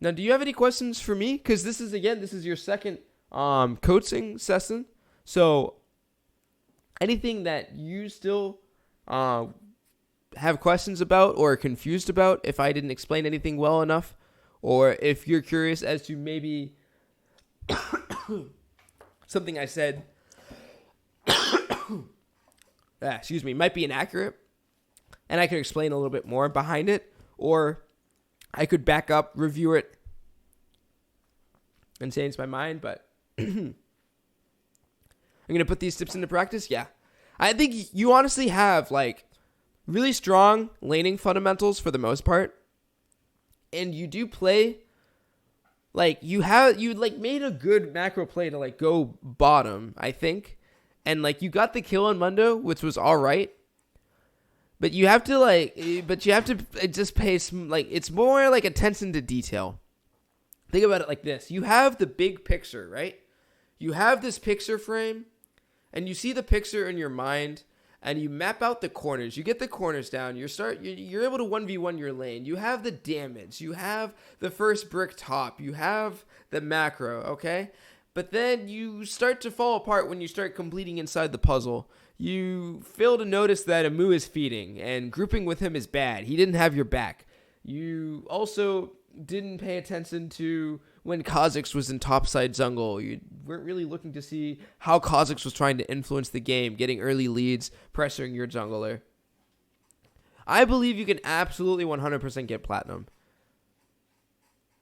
Now, do you have any questions for me? Because this is your second coaching session. So anything that you still have questions about or are confused about, if I didn't explain anything well enough, or if you're curious as to maybe something I said might be inaccurate, and I could explain a little bit more behind it, or I could back up, review it, and change my mind, but I'm going to put these tips into practice. Yeah. I think you honestly have like really strong laning fundamentals for the most part. And you do play like you made a good macro play to like go bottom, I think. And like you got the kill on Mundo, which was all right. But you have to just pay some, like, it's more like attention to detail. Think about it like this. You have the big picture, right? You have this picture frame, and you see the picture in your mind, and you map out the corners. You get the corners down. You're able to 1v1 your lane. You have the damage. You have the first brick top. You have the macro, okay? But then you start to fall apart when you start completing inside the puzzle. You fail to notice that Amu is feeding, and grouping with him is bad. He didn't have your back. You also didn't pay attention to when Kha'Zix was in topside jungle. You weren't really looking to see how Kha'Zix was trying to influence the game, getting early leads, pressuring your jungler. I believe you can absolutely 100% get platinum.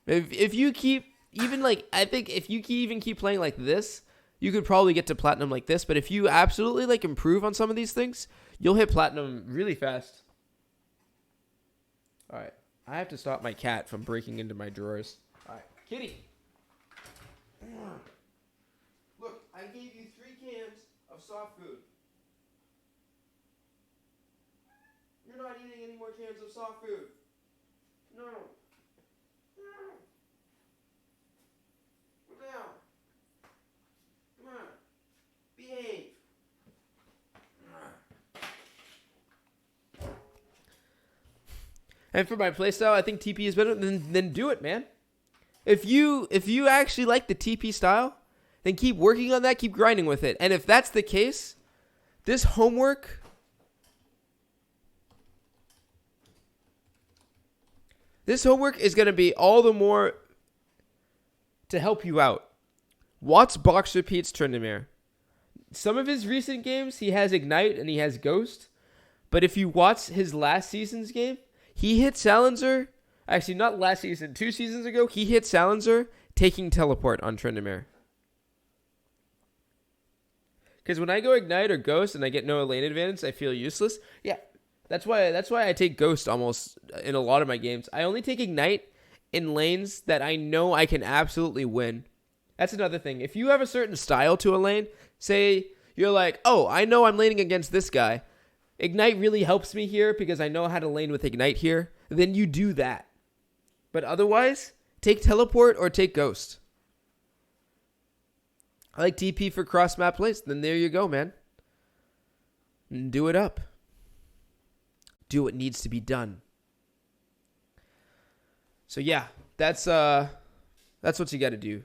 If you keep, even like, I think if you even keep playing like this, you could probably get to platinum like this. But if you absolutely like improve on some of these things, you'll hit platinum really fast. All right. I have to stop my cat from breaking into my drawers. All right. Kitty. Look, I gave you 3 cans of soft food. You're not eating any more cans of soft food. No. Go down. Come on. Behave. And for my playstyle, I think TP is better. Then do it, man. If you actually like the TP style, then keep working on that. Keep grinding with it. And if that's the case, this homework is going to be all the more to help you out. Watch box repeats Tryndamere. Some of his recent games, he has Ignite and he has Ghost. But if you watch his last season's game, he hit Challenger. Actually, not last season. 2 seasons ago, he hit Challenger taking teleport on Tryndamere. Because when I go Ignite or Ghost and I get no lane advantage, I feel useless. Yeah, that's why I take Ghost almost in a lot of my games. I only take Ignite in lanes that I know I can absolutely win. That's another thing. If you have a certain style to a lane, say you're like, oh, I know I'm laning against this guy. Ignite really helps me here because I know how to lane with Ignite here. Then you do that. But otherwise, take Teleport or take Ghost. I like TP for cross map plays. Then there you go, man. Do it up. Do what needs to be done. So yeah, that's what you got to do.